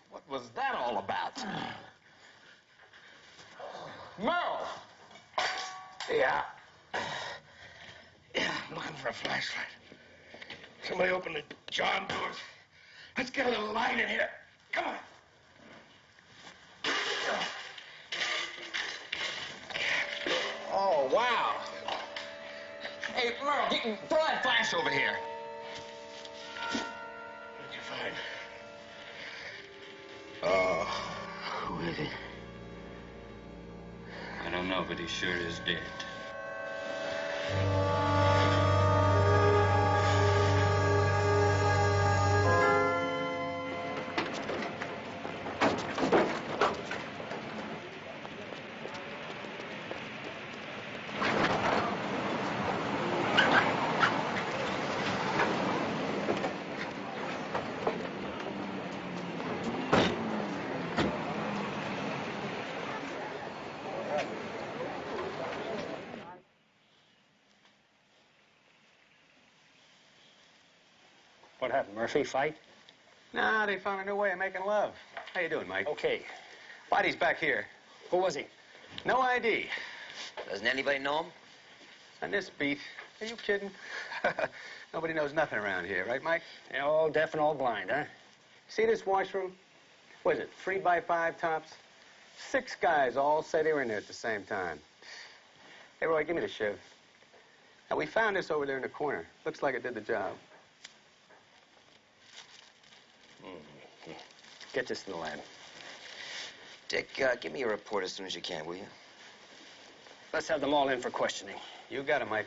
What was that all about? Merle! Yeah. Yeah, I'm looking for a flashlight. Somebody open the John doors. Let's get a little light in here. Come on. Oh, wow. Hey, Merle, throw that flash over here. What'd you find? Oh. Who is it? I don't know, but he sure is dead. What happened, Murphy? Fight? Nah, they found a new way of making love. How you doing, Mike? Okay. Whitey's back here. Who was he? No ID. Doesn't anybody know him? On this beat. Are you kidding? Nobody knows nothing around here, right, Mike? Yeah, all deaf and all blind, huh? See this washroom? What is it, 3x5 tops? 6 guys all say they were in there at the same time. Hey, Roy, give me the shiv. Now, we found this over there in the corner. Looks like it did the job. Get this in the lab. Dick, give me a report as soon as you can, will you? Let's have them all in for questioning. You got it, Mike.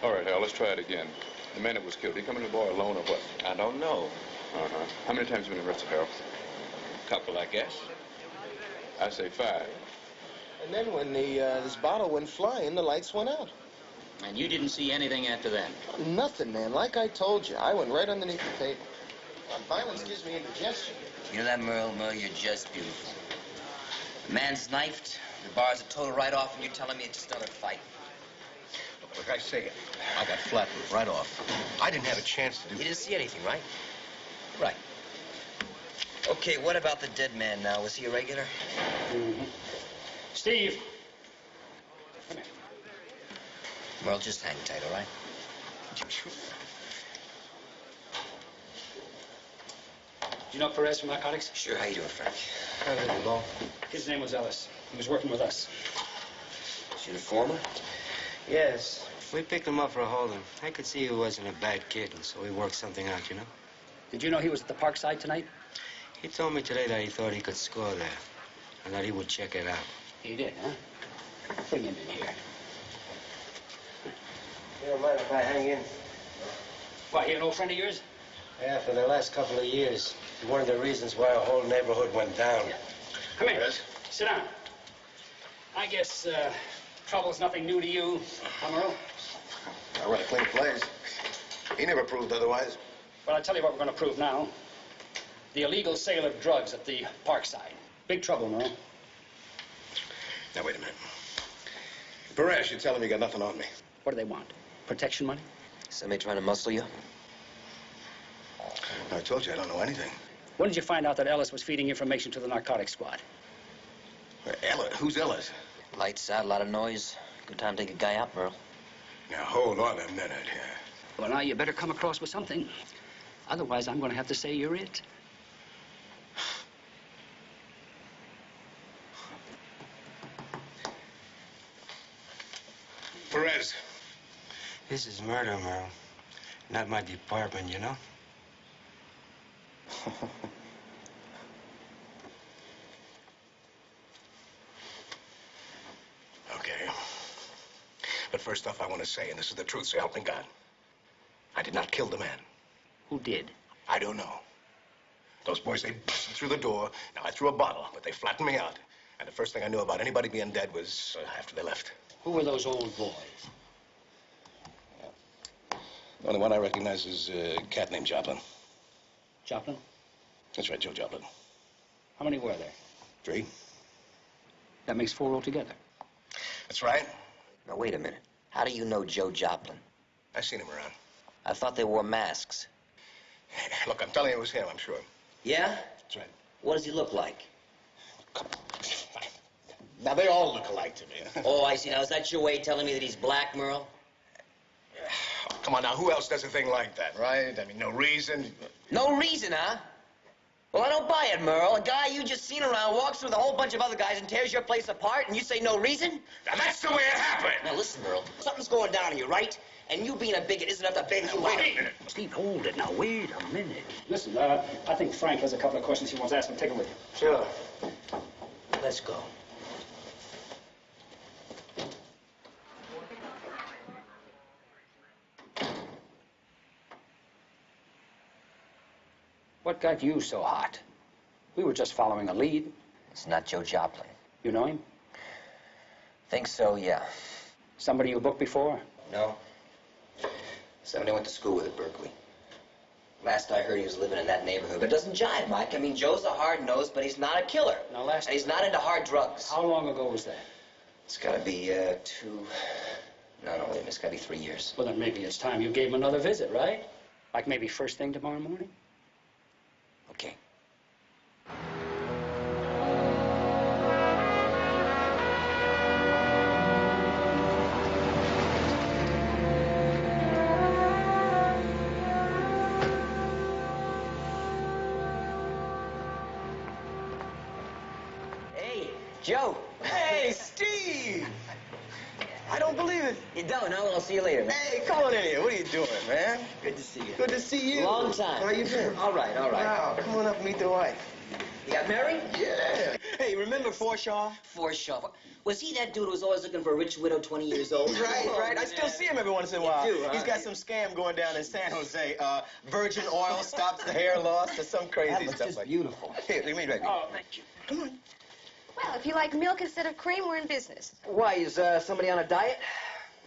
All right, Hal, let's try it again. The man that was killed, did he come in the bar alone or what? I don't know. Uh-huh. How many times have you been arrested, Harold? Couple, I guess. I say 5. And then when this bottle went flying, the lights went out. And you didn't see anything after that? Nothing, man. Like I told you, I went right underneath the table. Violence gives me indigestion. You know that, Merle, you're just beautiful. The man's knifed, the bar's a total write-off, and you're telling me it's just another fight. Look, I say it. I got flattened right off. I didn't have a chance to do... You didn't see anything, right? Right. Okay, what about the dead man now? Was he a regular? Mm-hmm. Steve. Come here. Merle, just hang tight, all right? You know Perez from Narcotics? Sure. How you doing, Frank? How are you, Bo? His name was Ellis. He was working with us. Is he the foreman? Yes. We picked him up for a holding. I could see he wasn't a bad kid, and so we worked something out, you know? Did you know he was at the Parkside tonight? He told me today that he thought he could score there, and that he would check it out. He did, huh? Bring him in here. You don't mind if I hang in? Why, he an old friend of yours? Yeah, for the last couple of years. One of the reasons why our whole neighborhood went down. Yeah. Come here. Sit down. I guess trouble's nothing new to you, Merle? I run a clean place. He never proved otherwise. Well, I'll tell you what we're going to prove now. The illegal sale of drugs at the Parkside. Big trouble, Merle. Now, wait a minute. Perez, you tell him you got nothing on me. What do they want? Protection money? Somebody trying to muscle you? I told you I don't know anything. When did you find out that Ellis was feeding information to the narcotics squad? Ellis? Who's Ellis? Lights out, a lot of noise. Good time to take a guy out, Merle. Now, hold on a minute here. Well, now, you better come across with something. Otherwise, I'm going to have to say you're it. This is murder, Merle. Not my department, you know? Okay. But first off, I want to say, and this is the truth, so help me God, I did not kill the man. Who did? I don't know. Those boys, they busted through the door. Now, I threw a bottle, but they flattened me out. And the first thing I knew about anybody being dead was after they left. Who were those old boys? The only one I recognize is a cat named Joplin. Joplin? That's right, Joe Joplin. How many were there? 3. That makes 4 altogether. That's right. Now, wait a minute. How do you know Joe Joplin? I seen him around. I thought they wore masks. Look, I'm telling you it was him, I'm sure. Yeah? That's right. What does he look like? Now, they all look alike to me. Oh, I see. Now, is that your way of telling me that he's black, Merle? Oh, come on, now, who else does a thing like that, right? I mean, no reason. No reason, huh? Well, I don't buy it, Merle. A guy you just seen around walks with a whole bunch of other guys and tears your place apart, and you say no reason? Now, that's the way it happened. Now, listen, Merle. Something's going down on you, right? And you being a bigot isn't enough to bail you out. Wait a minute. Steve, hold it now. Wait a minute. Listen, I think Frank has a couple of questions he wants asked. Take it with you. Sure. Let's go. What got you so hot? We were just following a lead. It's not Joe Joplin. You know him? Think so, yeah. Somebody you booked before? No. Somebody I went to school with at Berkeley. Last I heard, he was living in that neighborhood. But it doesn't jive, Mike. I mean, Joe's a hard-nosed, but he's not a killer. Now, And he's not into hard drugs. How long ago was that? It's gotta be, 2... No, wait a minute. It's gotta be 3 years. Well, then maybe it's time you gave him another visit, right? Like maybe first thing tomorrow morning? Okay. Hey, Joe. Hey, Steve! I don't believe it. You don't, no? Well, I'll see you later, man. Hey, come on in here. What are you doing, man? Good to see you. Good to see you. Long time. How you been? All right. Wow, come on up and meet the wife. You got married? Yeah. Hey, remember Forshaw? Forshaw. Was he that dude who was always looking for a rich widow 20 years old? Right. I still see him every once in a while. You do, huh? He's got some scam going down in San Jose. Virgin oil stops the hair loss or some crazy That stuff looks like beautiful. that. Here, let me baby. Oh, thank you. Come on. Well, if you like milk instead of cream, we're in business. Why, is somebody on a diet?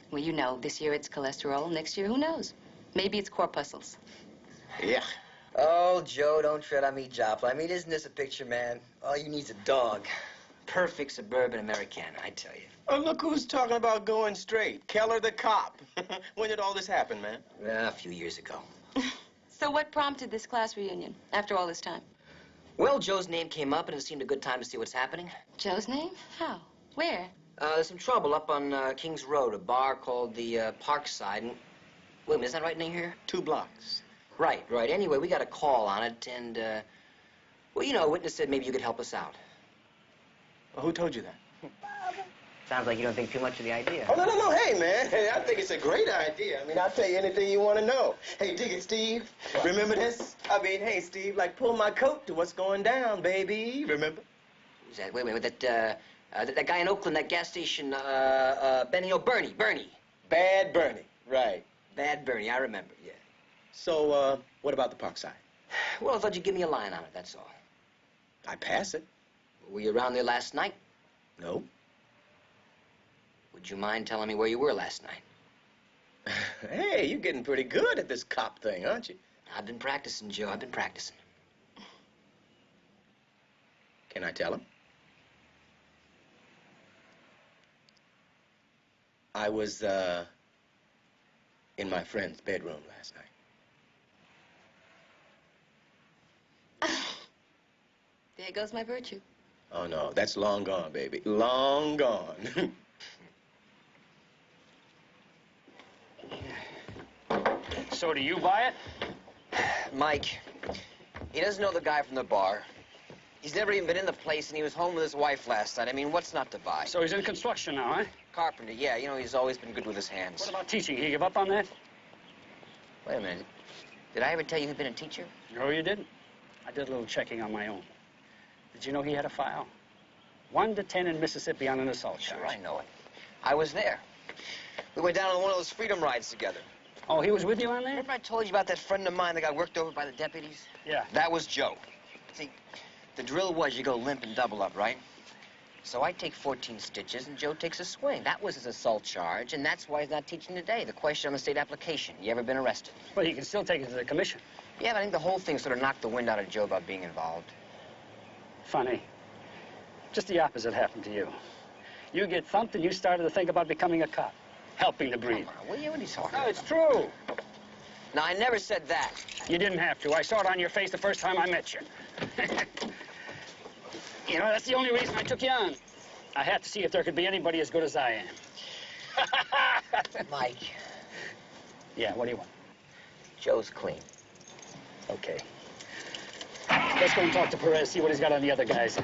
Well, you know, this year it's cholesterol, next year, who knows? Maybe it's corpuscles. Yeah. Oh, Joe, don't tread on me, Joplin. I mean, isn't this a picture, man? All you need's a dog. Perfect suburban Americana, I tell you. Oh, look who's talking about going straight. Keller the cop. When did all this happen, man? A few years ago. So what prompted this class reunion after all this time? Well, Joe's name came up, and it seemed a good time to see what's happening. Joe's name? How? Where? There's some trouble up on Kings Road, a bar called the Parkside. And, wait a minute, is that right name here? 2 blocks. Right. Anyway, we got a call on it, and, well, you know, a witness said maybe you could help us out. Well, who told you that? Sounds like you don't think too much of the idea. Oh, no. Hey, man. Hey, I think it's a great idea. I mean, I'll tell you anything you want to know. Hey, dig it, Steve. Remember this? I mean, hey, Steve, like, pull my coat to what's going down, baby. Remember? Who's that? Wait, that guy in Oakland, that gas station, Benny Bernie. Bad Bernie. Right. Bad Bernie, I remember, yeah. So, what about the Parkside? Well, I thought you'd give me a line on it, that's all. I pass it. Were you around there last night? No. Would you mind telling me where you were last night? Hey, you're getting pretty good at this cop thing, aren't you? I've been practicing, Joe. I've been practicing. Can I tell him? I was, in my friend's bedroom last night. There goes my virtue. Oh, no, that's long gone, baby. Long gone. So do you buy it? Mike, he doesn't know the guy from the bar. He's never even been in the place, and he was home with his wife last night. I mean, what's not to buy? So he's in construction now, huh? Carpenter, yeah. You know, he's always been good with his hands. What about teaching? He give up on that? Wait a minute. Did I ever tell you he'd been a teacher? No, you didn't. I did a little checking on my own. Did you know he had a file? 1 to 10 in Mississippi on an assault charge. Sure, I know it. I was there. We went down on one of those freedom rides together. Oh, he was with you on there? Remember I told you about that friend of mine that got worked over by the deputies? Yeah. That was Joe. See, the drill was you go limp and double up, right? So I take 14 stitches and Joe takes a swing. That was his assault charge, and that's why he's not teaching today. The question on the state application. You ever been arrested? Well, he can still take it to the commission. Yeah, but I think the whole thing sort of knocked the wind out of Joe about being involved. Funny. Just the opposite happened to you. You get thumped and you started to think about becoming a cop. Helping the breed. Come on, will you? What are you talking No, about? it's true. No, I never said that. You didn't have to. I saw it on your face the first time I met you. You know, that's the only reason I took you on. I had to see if there could be anybody as good as I am. Mike. Yeah, what do you want? Joe's clean. Okay. Let's go and talk to Perez, see what he's got on the other guys.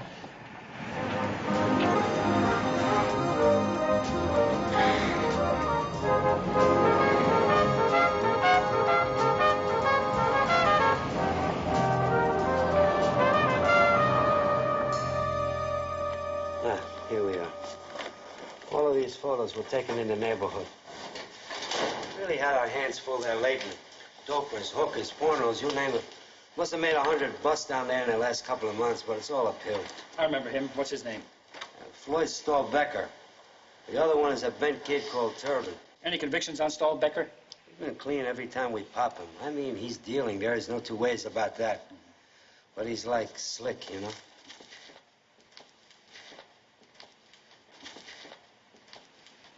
Here we are. All of these photos were taken in the neighborhood. Really had our hands full there lately. Dopers, hookers, pornos, you name it. Must have made 100 bucks down there in the last couple of months, but it's all uphill. I remember him. What's his name? Floyd Stahlbecker. The other one is a bent kid called Turbin. Any convictions on Stahlbecker? He's been clean every time we pop him. I mean, he's dealing. There is no two ways about that. But he's like slick, you know?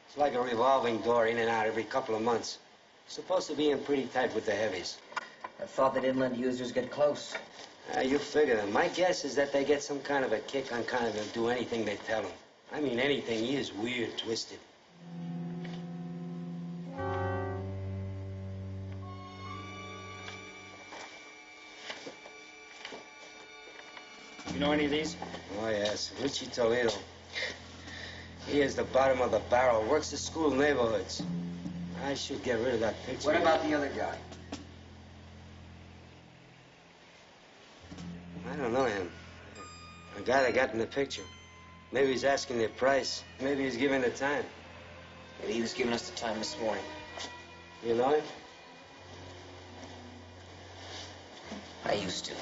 It's like a revolving door in and out every couple of months. Supposed to be in pretty tight with the heavies. I thought they didn't let users get close. You figure them. My guess is that they get some kind of a kick on kind of to do anything they tell them. I mean, anything. He is weird, twisted. You know any of these? Oh, yes. Richie Toledo. He is the bottom of the barrel. Works the school neighborhoods. I should get rid of that picture. What about the other guy? I don't know him. The guy that got in the picture. Maybe he's asking the price. Maybe he's giving the time. Maybe he was giving us the time this morning. You know him? I used to.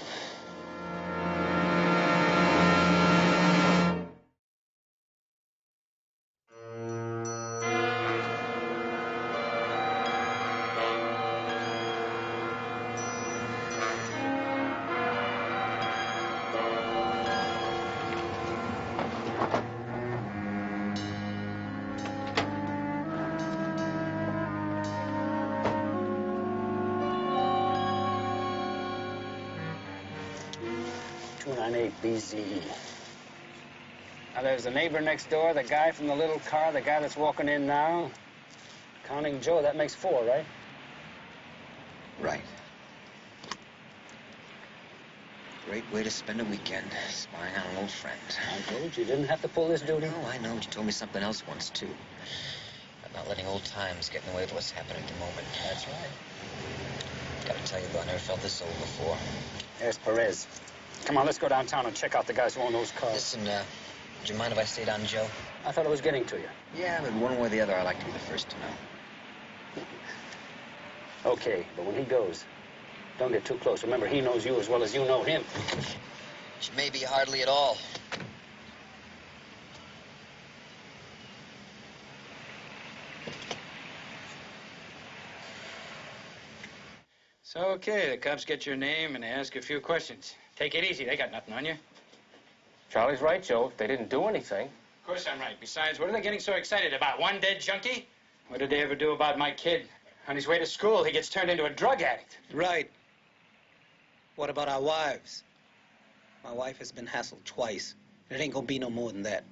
BZE. Now, there's the neighbor next door, the guy from the little car, the guy that's walking in now. Counting Joe, that makes 4, right? Right. Great way to spend a weekend, spying on an old friend. I told you didn't have to pull this duty. No, I know. You told me something else once, too. I'm not letting old times get in the way of what's happening at the moment. That's right. Gotta tell you, though, I never felt this old before. There's Perez. Come on, let's go downtown and check out the guys who own those cars. Listen, would you mind if I stayed on Joe? I thought I was getting to you. Yeah, but one way or the other, I'd like to be the first to know. Okay, but when he goes, don't get too close. Remember, he knows you as well as you know him. Which may be hardly at all. So, okay, the cops get your name and they ask a few questions. Take it easy, they got nothing on you. Charlie's right, Joe. They didn't do anything. Of course I'm right. Besides, what are they getting so excited about? One dead junkie? What did they ever do about my kid? On his way to school, he gets turned into a drug addict. Right. What about our wives? My wife has been hassled twice. It ain't gonna be no more than that.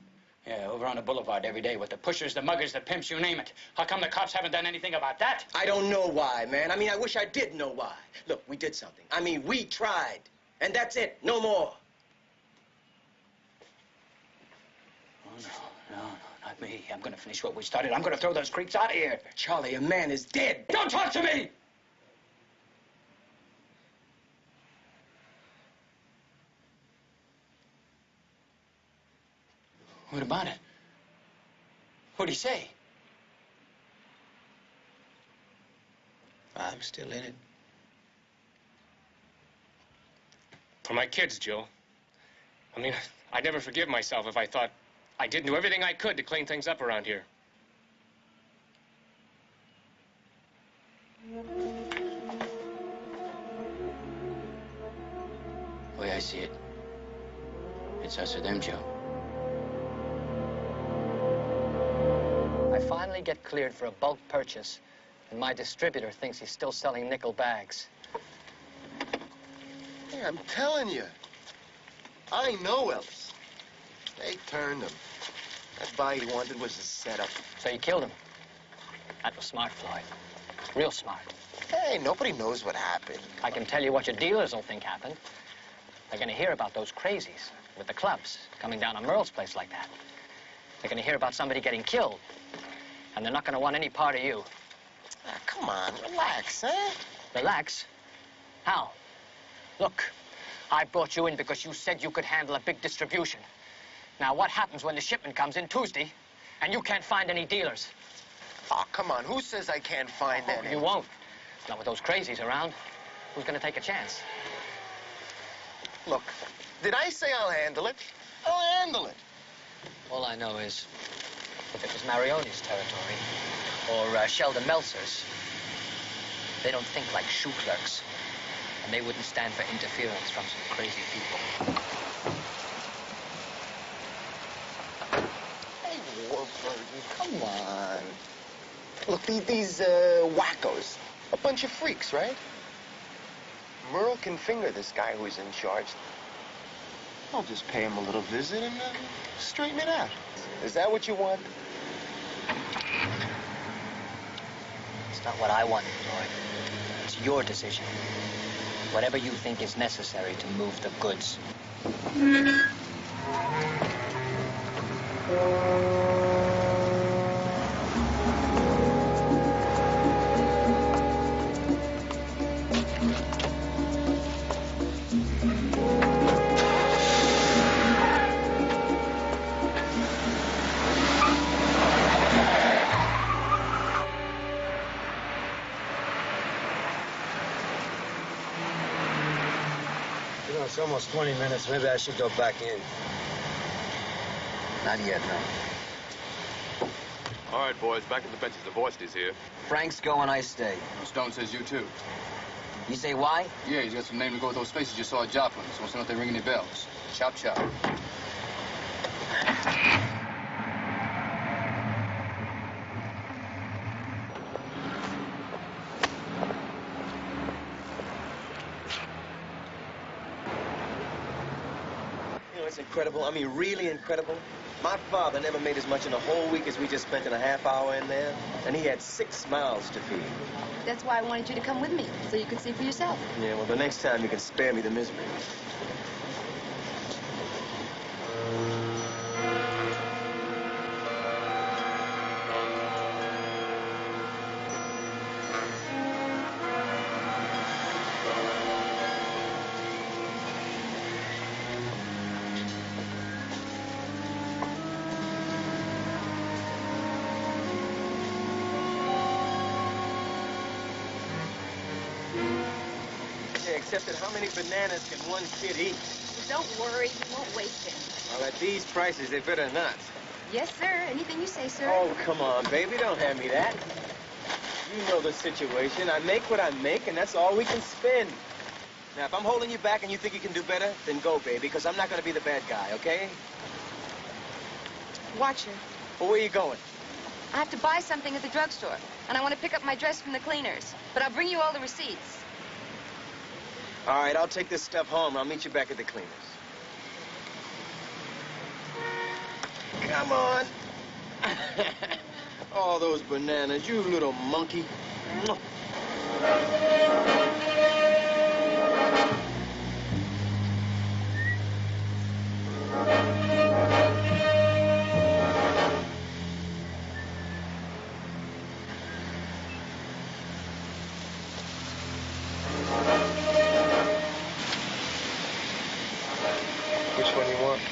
Yeah, over on the boulevard every day with the pushers, the muggers, the pimps, you name it. How come the cops haven't done anything about that? I don't know why, man. I mean, I wish I did know why. Look, we did something. I mean, we tried. And that's it. No more. Oh, no. Not me. I'm gonna finish what we started. I'm gonna throw those creeps out of here. Charlie, a man is dead. Don't talk to me! What about it? What'd he say? I'm still in it. For my kids, Jill. I mean, I'd never forgive myself if I thought I didn't do everything I could to clean things up around here. The way I see it, it's us or them, Joe. I finally get cleared for a bulk purchase, and my distributor thinks he's still selling nickel bags. Hey, I'm telling you. I know Ellis. They turned him. That buy he wanted was a setup. So you killed him? That was smart, Floyd. Real smart. Hey, nobody knows what happened. I can tell you what your dealers will think happened. They're going to hear about those crazies with the clubs coming down on Merle's place like that. They're going to hear about somebody getting killed. And they're not going to want any part of you. Ah, come on, relax, huh? Relax? How? Look, I brought you in because you said you could handle a big distribution. Now, what happens when the shipment comes in Tuesday and you can't find any dealers? Oh, come on, who says I can't find any? You won't. Not with those crazies around. Who's going to take a chance? Look, did I say I'll handle it? I'll handle it. All I know is if it was Marioni's territory or Sheldon Meltzer's, they don't think like shoe clerks. And they wouldn't stand for interference from some crazy people. Hey, Warburton, come on. Look, these wackos, a bunch of freaks, right? Merle can finger this guy who's in charge. I'll just pay him a little visit and straighten it out. Is that what you want? It's not what I wanted, Floyd. It's your decision. Whatever you think is necessary to move the goods. It's almost 20 minutes. Maybe I should go back in. Not yet, no. All right, boys, back at the benches. The varsity is here. Frank's going, I stay. Stone says you too. You say why? Yeah, he's got some name to go with those faces you saw at Joplin, so we'll see if they ring any bells. Chop, chop. It's incredible. I mean, really incredible. My father never made as much in a whole week as we just spent in a half hour in there, and he had 6 mouths to feed. That's why I wanted you to come with me, so you could see for yourself. Yeah, well, the next time you can spare me the misery. Except that how many bananas can one kid eat? Don't worry, you won't waste it. Well, at these prices, they better not. Yes, sir. Anything you say, sir. Oh, come on, baby. Don't hand me that. You know the situation. I make what I make, and that's all we can spend. Now, if I'm holding you back and you think you can do better, then go, baby, because I'm not going to be the bad guy, okay? Watch her. Well, where are you going? I have to buy something at the drugstore, and I want to pick up my dress from the cleaners. But I'll bring you all the receipts. All right, I'll take this stuff home. I'll meet you back at the cleaners. Come on. All those bananas, you little monkey. door.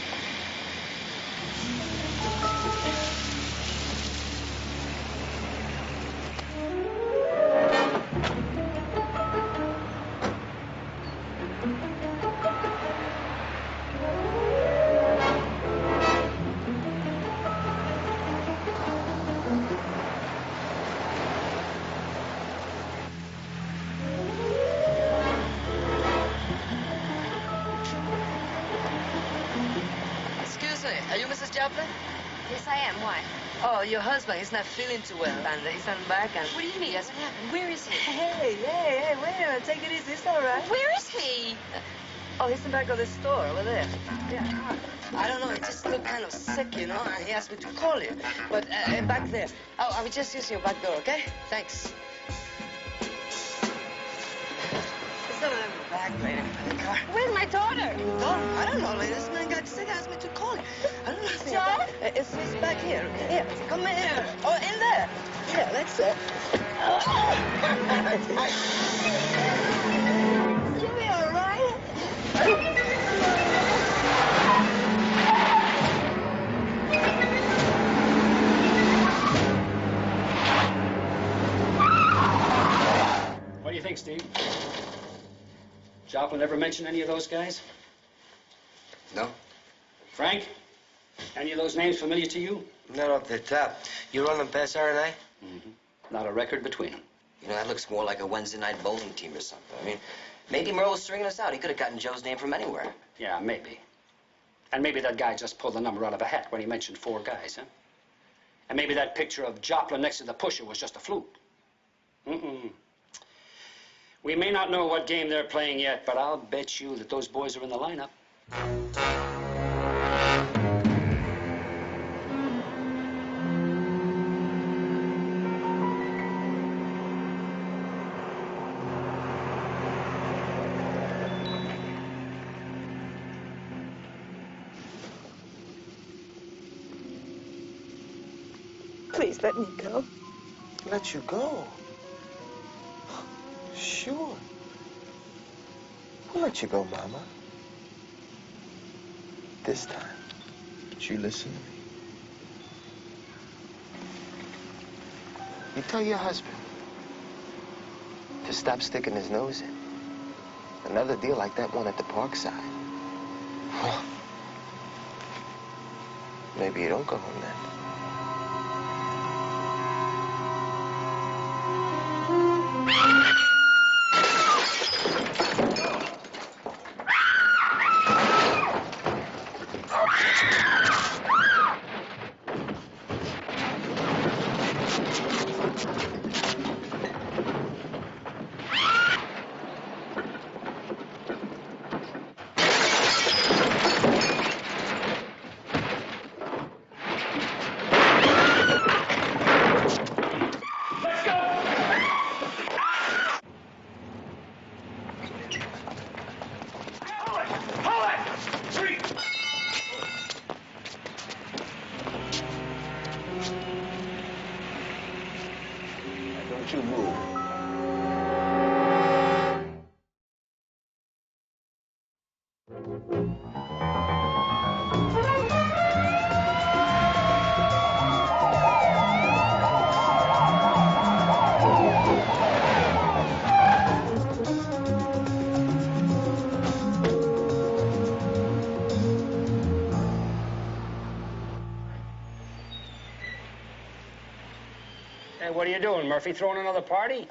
Excuse me, are you Mrs. Joplin? Yes, I am. Why? Oh, your husband, he's not feeling too well, and he's not back, and... What do you mean he doesn't happen? Where is he? Hey, wait a minute, take it easy, it's all right. Where is he? Oh, he's in back of the store, over there. Yeah. I don't know, he just looked kind of sick, you know, and he asked me to call you. But back there. Oh, I was just using your back door, okay? Thanks. It's not in the back, lady, in the car. Where's my daughter? Oh, I don't know, lady. This man got sick, asked me to call you. I don't know anything Joe? about it. It's back here. Here, come in here. Oh, in there. Yeah, that's it. You'll be all right. What do you think, Steve? Joplin ever mention any of those guys? No. Frank? Any of those names familiar to you? Not off the top. You run them past R&I? Mm-hmm. Not a record between them. You know, that looks more like a Wednesday night bowling team or something. I mean, maybe Merle was stringing us out. He could have gotten Joe's name from anywhere. Yeah, maybe. And maybe that guy just pulled the number out of a hat when he mentioned 4 guys, huh? And maybe that picture of Joplin next to the pusher was just a fluke. Mm-mm. We may not know what game they're playing yet, but I'll bet you that those boys are in the lineup. Please let me go. Let you go? Sure. We'll let you go, Mama. This time, would you listen to me? You tell your husband to stop sticking his nose in. Another deal like that one at the Parkside. Well, maybe you don't go home then. Don't you move. Hey, what are you doing, Murphy? Throwing another party?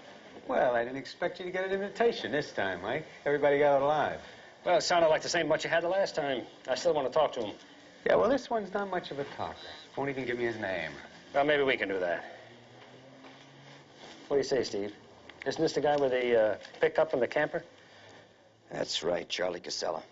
Well, I didn't expect you to get an invitation this time, Mike. Everybody got it alive. Well, it sounded like the same bunch you had the last time. I still want to talk to him. Yeah, well, this one's not much of a talker. Won't even give me his name. Well, maybe we can do that. What do you say, Steve? Isn't this the guy with the pickup and the camper? That's right, Charlie Casella.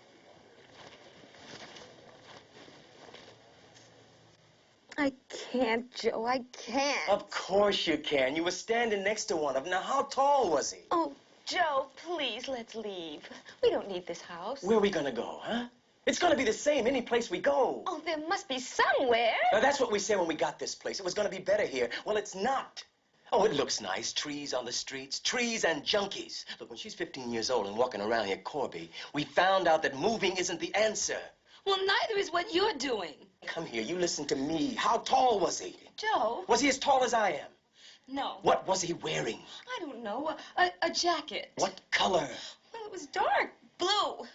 I can't, Joe. I can't. Of course you can. You were standing next to one of them. Now, how tall was he? Oh, Joe, please, let's leave. We don't need this house. Where are we gonna go, huh? It's gonna be the same any place we go. Oh, there must be somewhere. Now, that's what we said when we got this place. It was gonna be better here. Well, it's not. Oh, it looks nice. Trees on the streets, trees and junkies. Look, when she's 15 years old and walking around here, Corby, we found out that moving isn't the answer. Well, neither is what you're doing. Come here, you listen to me. How tall was he? Joe? Was he as tall as I am? No. What was he wearing? I don't know. A jacket. What color? Well, it was dark. Blue.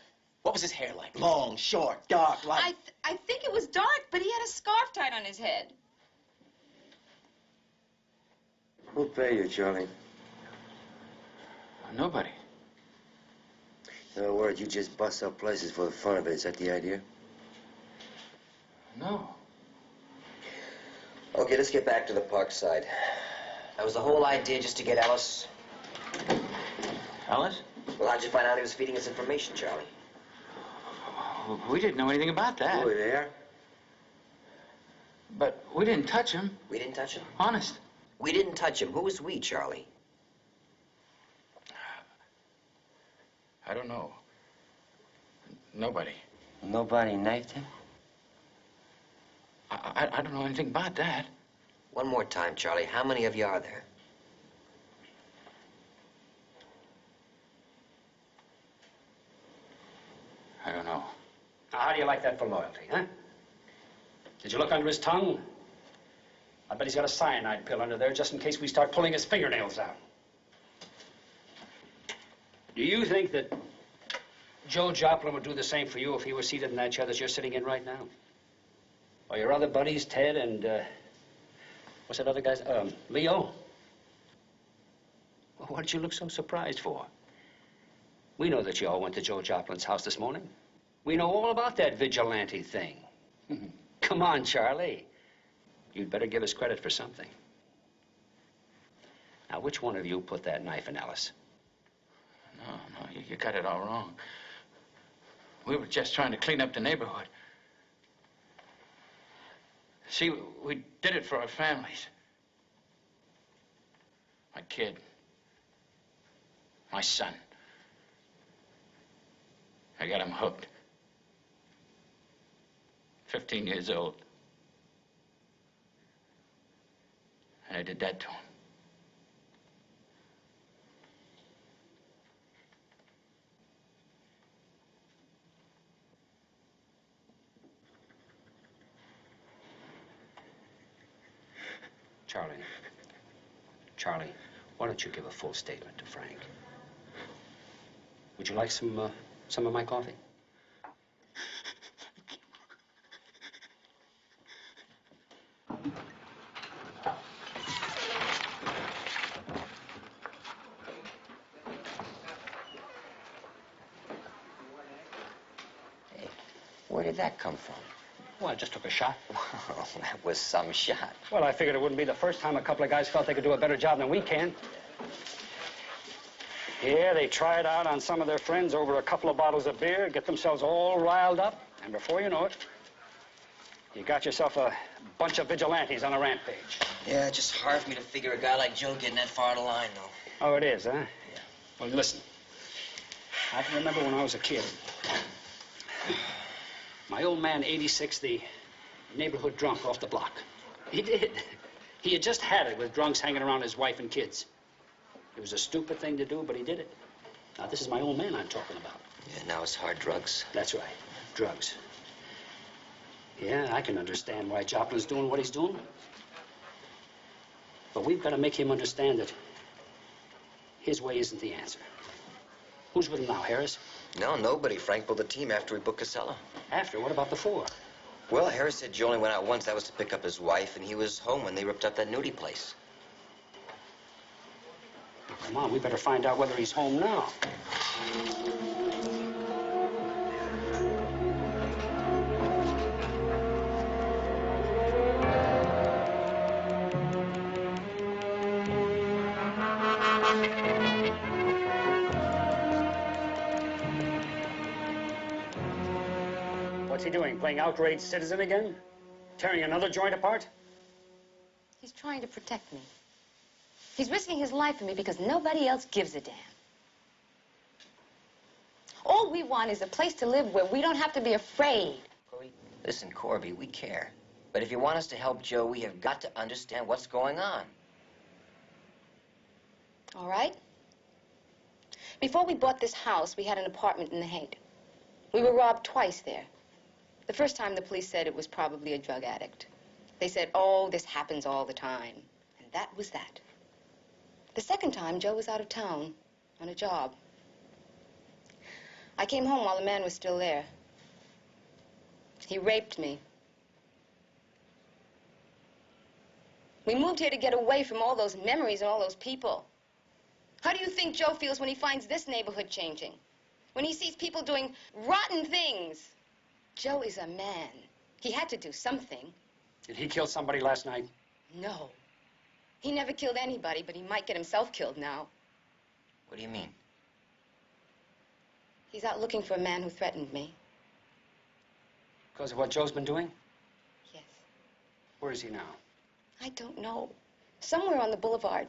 What was his hair like? Long, short, dark, light? I think it was dark, but he had a scarf tied on his head. Who'll pay you, Charlie? Nobody. In other words, you just bust up places for the fun of it. Is that the idea? No. Okay, let's get back to the park side. That was the whole idea, just to get Alice. Alice? Well, how'd you find out he was feeding us information, Charlie? We didn't know anything about that. You were there. But we didn't touch him. We didn't touch him? Honest. We didn't touch him. Who was we, Charlie? I don't know. Nobody. Nobody knifed him? I don't know anything about that. One more time, Charlie. How many of you are there? I don't know. Now, how do you like that for loyalty, huh? Did you look under his tongue? I bet he's got a cyanide pill under there just in case we start pulling his fingernails out. Do you think that Joe Joplin would do the same for you if he were seated in that chair that you're sitting in right now? Or your other buddies, Ted and, what's that other guy's, Leo? Well, what did you look so surprised for? We know that you all went to Joe Joplin's house this morning. We know all about that vigilante thing. Come on, Charlie. You'd better give us credit for something. Now, which one of you put that knife in Alice? No, you got it all wrong. We were just trying to clean up the neighborhood. See, we did it for our families. My kid. My son. I got him hooked. 15 years old. And I did that to him. Charlie, why don't you give a full statement to Frank? Would you like some of my coffee? Hey, where did that come from? Well, I just took a shot. Well, that was some shot. Well, I figured it wouldn't be the first time a couple of guys felt they could do a better job than we can. Yeah, they try it out on some of their friends over a couple of bottles of beer, get themselves all riled up, and before you know it, you got yourself a bunch of vigilantes on a rampage. Yeah, it's just hard for me to figure a guy like Joe getting that far out of line, though. Oh, it is, huh? Yeah. Well, listen. I can remember when I was a kid. My old man, 86, the neighborhood drunk off the block. He did. He had just had it with drunks hanging around his wife and kids. It was a stupid thing to do, but he did it. Now, this is my old man I'm talking about. Yeah, now it's hard drugs. That's right. Drugs. Yeah, I can understand why Joplin's doing what he's doing. But we've got to make him understand that his way isn't the answer. Who's with him now, Harris? No, nobody. Frank pulled the team after we booked Casella. After? What about before? Well, Harris said Joe only went out once. That was to pick up his wife, and he was home when they ripped up that nudie place. Come on, we better find out whether he's home now. What's he doing? Playing outraged citizen again? Tearing another joint apart? He's trying to protect me. He's risking his life for me because nobody else gives a damn. All we want is a place to live where we don't have to be afraid. Listen, Corby, we care. But if you want us to help Joe, we have got to understand what's going on. All right? Before we bought this house, we had an apartment in the Hague. We were robbed twice there. The first time the police said it was probably a drug addict. They said, oh, this happens all the time. And that was that. The second time, Joe was out of town on a job. I came home while the man was still there. He raped me. We moved here to get away from all those memories and all those people. How do you think Joe feels when he finds this neighborhood changing? When he sees people doing rotten things? Joe is a man. He had to do something. Did he kill somebody last night? No. He never killed anybody, but he might get himself killed now. What do you mean? He's out looking for a man who threatened me. Because of what Joe's been doing? Yes. Where is he now? I don't know. Somewhere on the boulevard.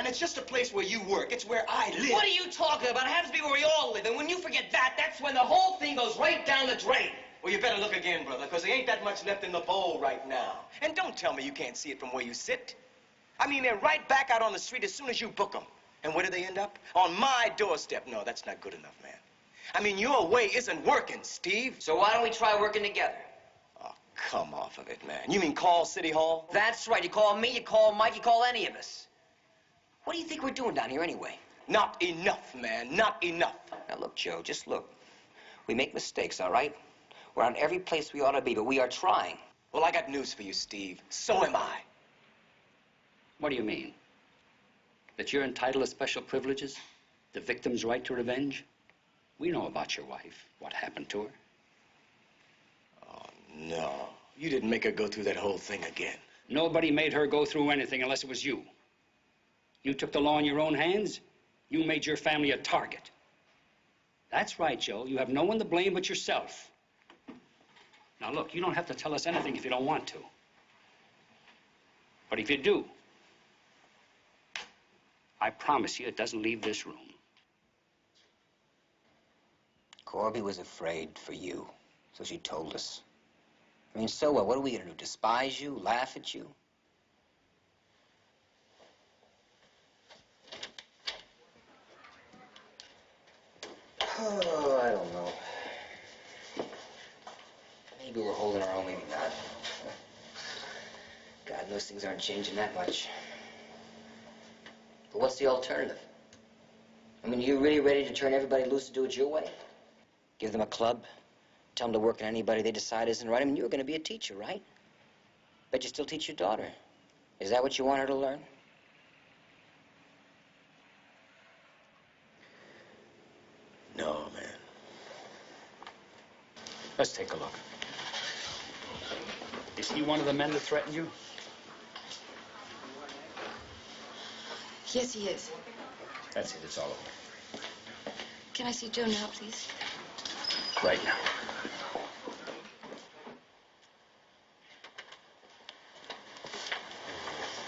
It's just a place where you work. It's where I live. What are you talking about? It happens to be where we all live. And when you forget that, that's when the whole thing goes right down the drain. Well, you better look again, brother, because there ain't that much left in the bowl right now. And don't tell me you can't see it from where you sit. I mean, they're right back out on the street as soon as you book them. And where do they end up? On my doorstep. No, that's not good enough, man. I mean, your way isn't working, Steve. So why don't we try working together? Oh, come off of it, man. You mean call City Hall? That's right. You call me, you call Mike, you call any of us. What do you think we're doing down here anyway? Not enough, man. Not enough. Now, look, Joe, just look. We make mistakes, all right? We're on every place we ought to be, but we are trying. Well, I got news for you, Steve. So am I. What do you mean? That you're entitled to special privileges? The victim's right to revenge? We know about your wife, what happened to her. Oh, no. You didn't make her go through that whole thing again. Nobody made her go through anything unless it was you. You took the law in your own hands. You made your family a target. That's right, Joe. You have no one to blame but yourself. Now, look, you don't have to tell us anything if you don't want to. But if you do, I promise you it doesn't leave this room. Corby was afraid for you, so she told us. I mean, so what? What are we gonna do? Despise you? Laugh at you? Oh, I don't know. Maybe we're holding our own, maybe not. God knows things aren't changing that much. But what's the alternative? I mean, are you really ready to turn everybody loose to do it your way? Give them a club? Tell them to work on anybody they decide isn't right? I mean, you were going to be a teacher, right? Bet you still teach your daughter. Is that what you want her to learn? No, man. Let's take a look. Is he one of the men that threatened you? Yes, he is. That's it. It's all over. Can I see Joe now, please? Right now.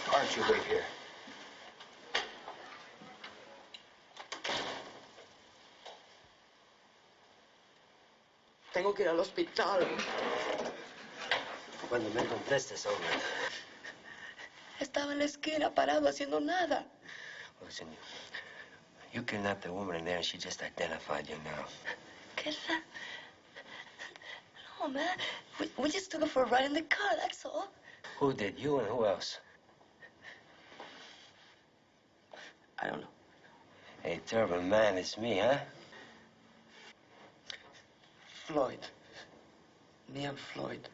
Why don't you wait here? Tengo que ir al hospital. Cuando me contestes, hombre. Estaba en la esquina parado haciendo nada. Listen, you kidnapped the woman in there and she just identified you now. get that? No, man. We just took her for a ride in the car, that's all. Who did? You and who else? I don't know. Hey, Turbo, man, it's me, huh? Floyd. Me and Floyd.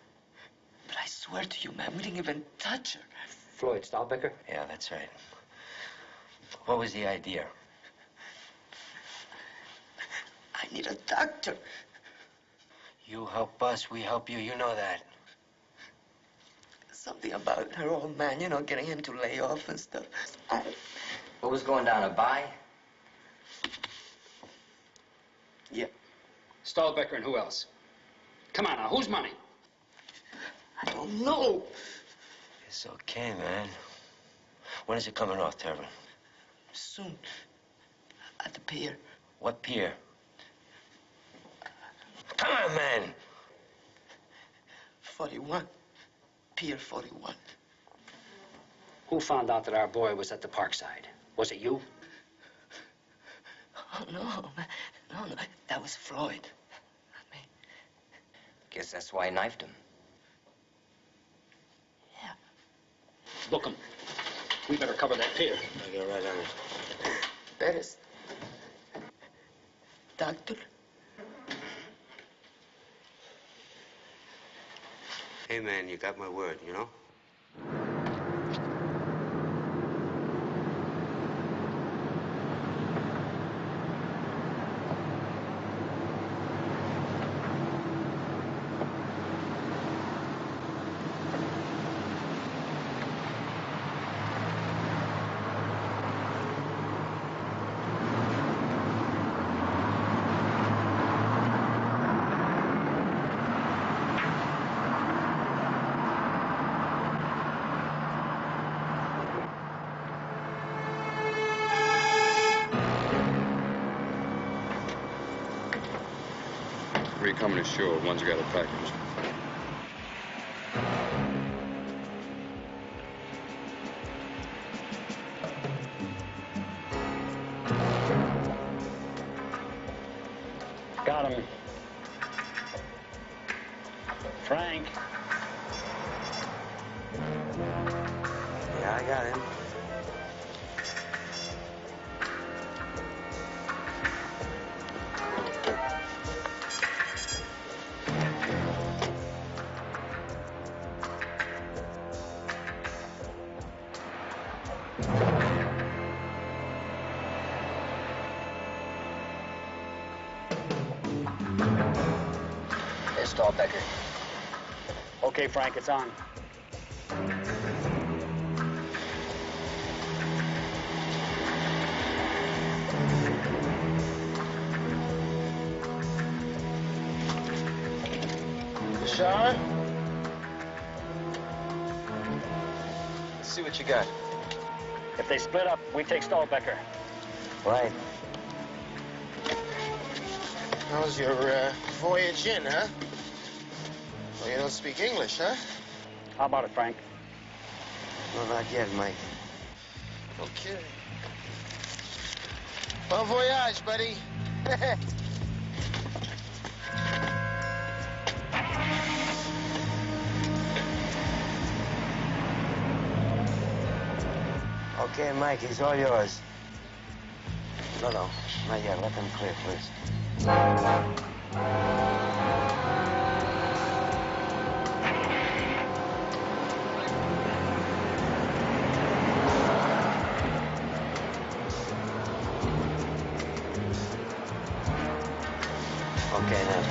But I swear to you, man, we didn't even touch her. Floyd Stahlbecker? Yeah, that's right. What was the idea? I need a doctor. You help us, we help you. You know that. Something about her old man, you know, getting him to lay off and stuff. What was going down, a buy? Yeah. Stahlbecker and who else? Come on now, whose money? I don't know. It's okay, man. When is it coming off, Turbo? Soon. At the pier. What pier? Come on, man. 41. Pier 41. Who found out that our boy was at the Parkside? Was it you? Oh, no, man. No. That was Floyd. Not me. Guess that's why I knifed him. Yeah. Book him. We better cover that pier. I'll get right on it. Beres. Doctor? Hey, man, you got my word, you know? Three coming ashore. One's got a package. Got him. Frank. Yeah, I got him. There's Stahlbecker. Okay, Frank, it's on. Shower? Let's see what you got. If they split up, we take Stahlbecker. Right. How's your voyage in, huh? Well, you don't speak English, huh? How about it, Frank? Well, not yet, Mike. Okay. Bon voyage, buddy. Okay, Mike, he's all yours. No, not yet. Let them clear first. Okay, now.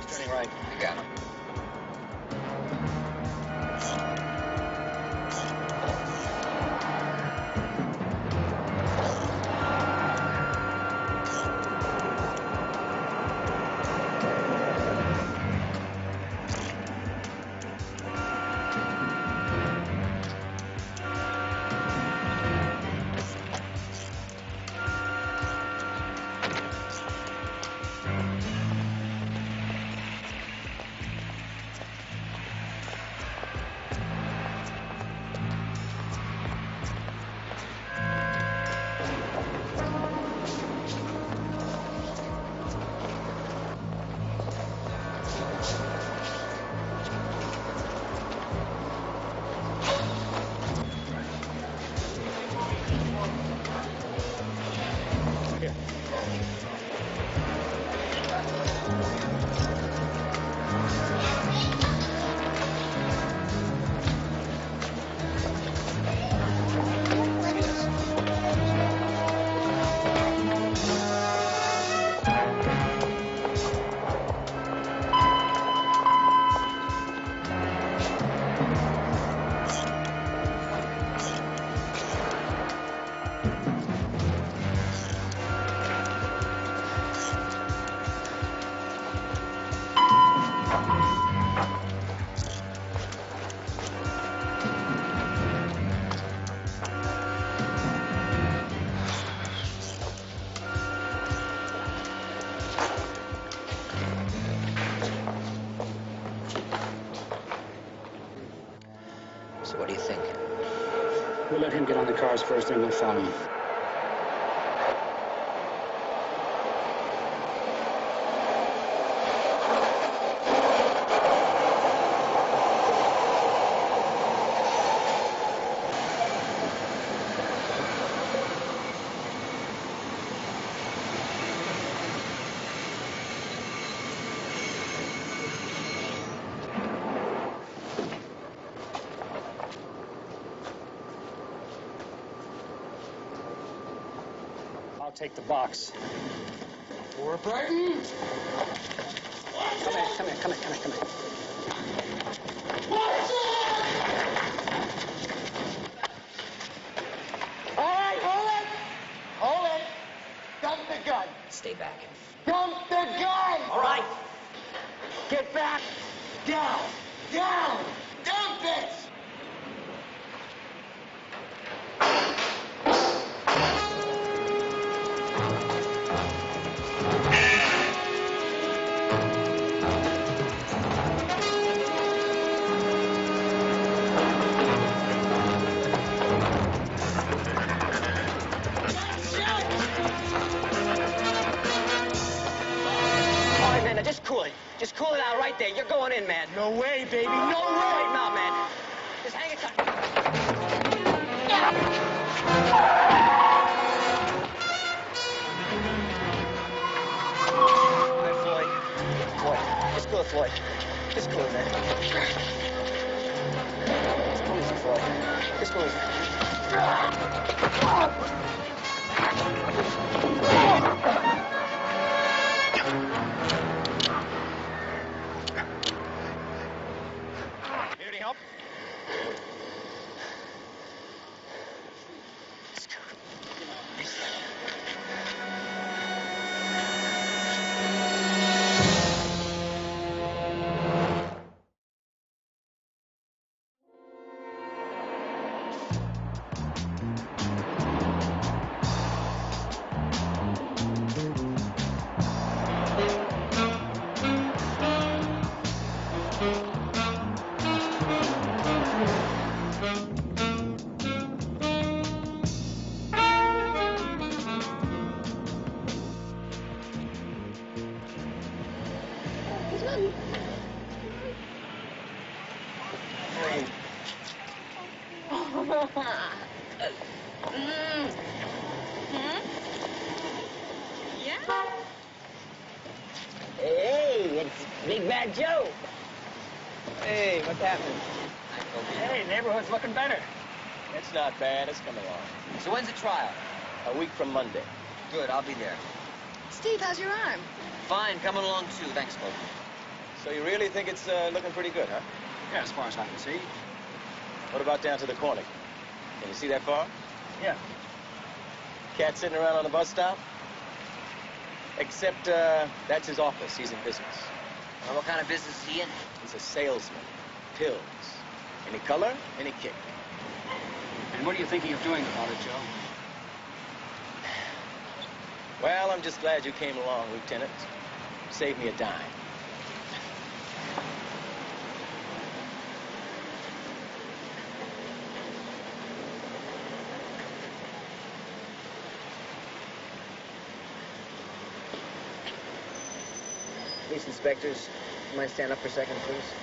Turning right. You got him. So what do you think? We'll let him get on the cars first, then we'll follow him. I'll take the box. Warburton! Come here. All right, hold it. Dump the gun. Stay back. Dump the gun! All right. Get back. Down. Down. Dump it! All right, man, now just cool it. Just cool it out right there. You're going in, man. No way, baby. No way. Right now, man. Just hang it tight. All right, Floyd. Floyd. Just cool it, Floyd. Just cool it, man. Just cool it, Floyd. Just cool it. Need any help? Hey, it's Big Bad Joe. Hey, what's happening? Hey, neighborhood's looking better. It's not bad. It's coming along. So when's the trial? A week from Monday. Good, I'll be there. Steve, how's your arm? Fine, coming along too. Thanks, Smoke. So you really think it's looking pretty good, huh? Yeah, as far as I can see. What about down to the corner? Can you see that far? Yeah. Cat sitting around on the bus stop? Except that's his office. He's in business. Well, what kind of business is he in? He's a salesman. Pills. Any color, any kick. And what are you thinking of doing about it, Joe? Well, I'm just glad you came along, Lieutenant. Saved me a dime. Police inspectors, you mind stand up for a second, please?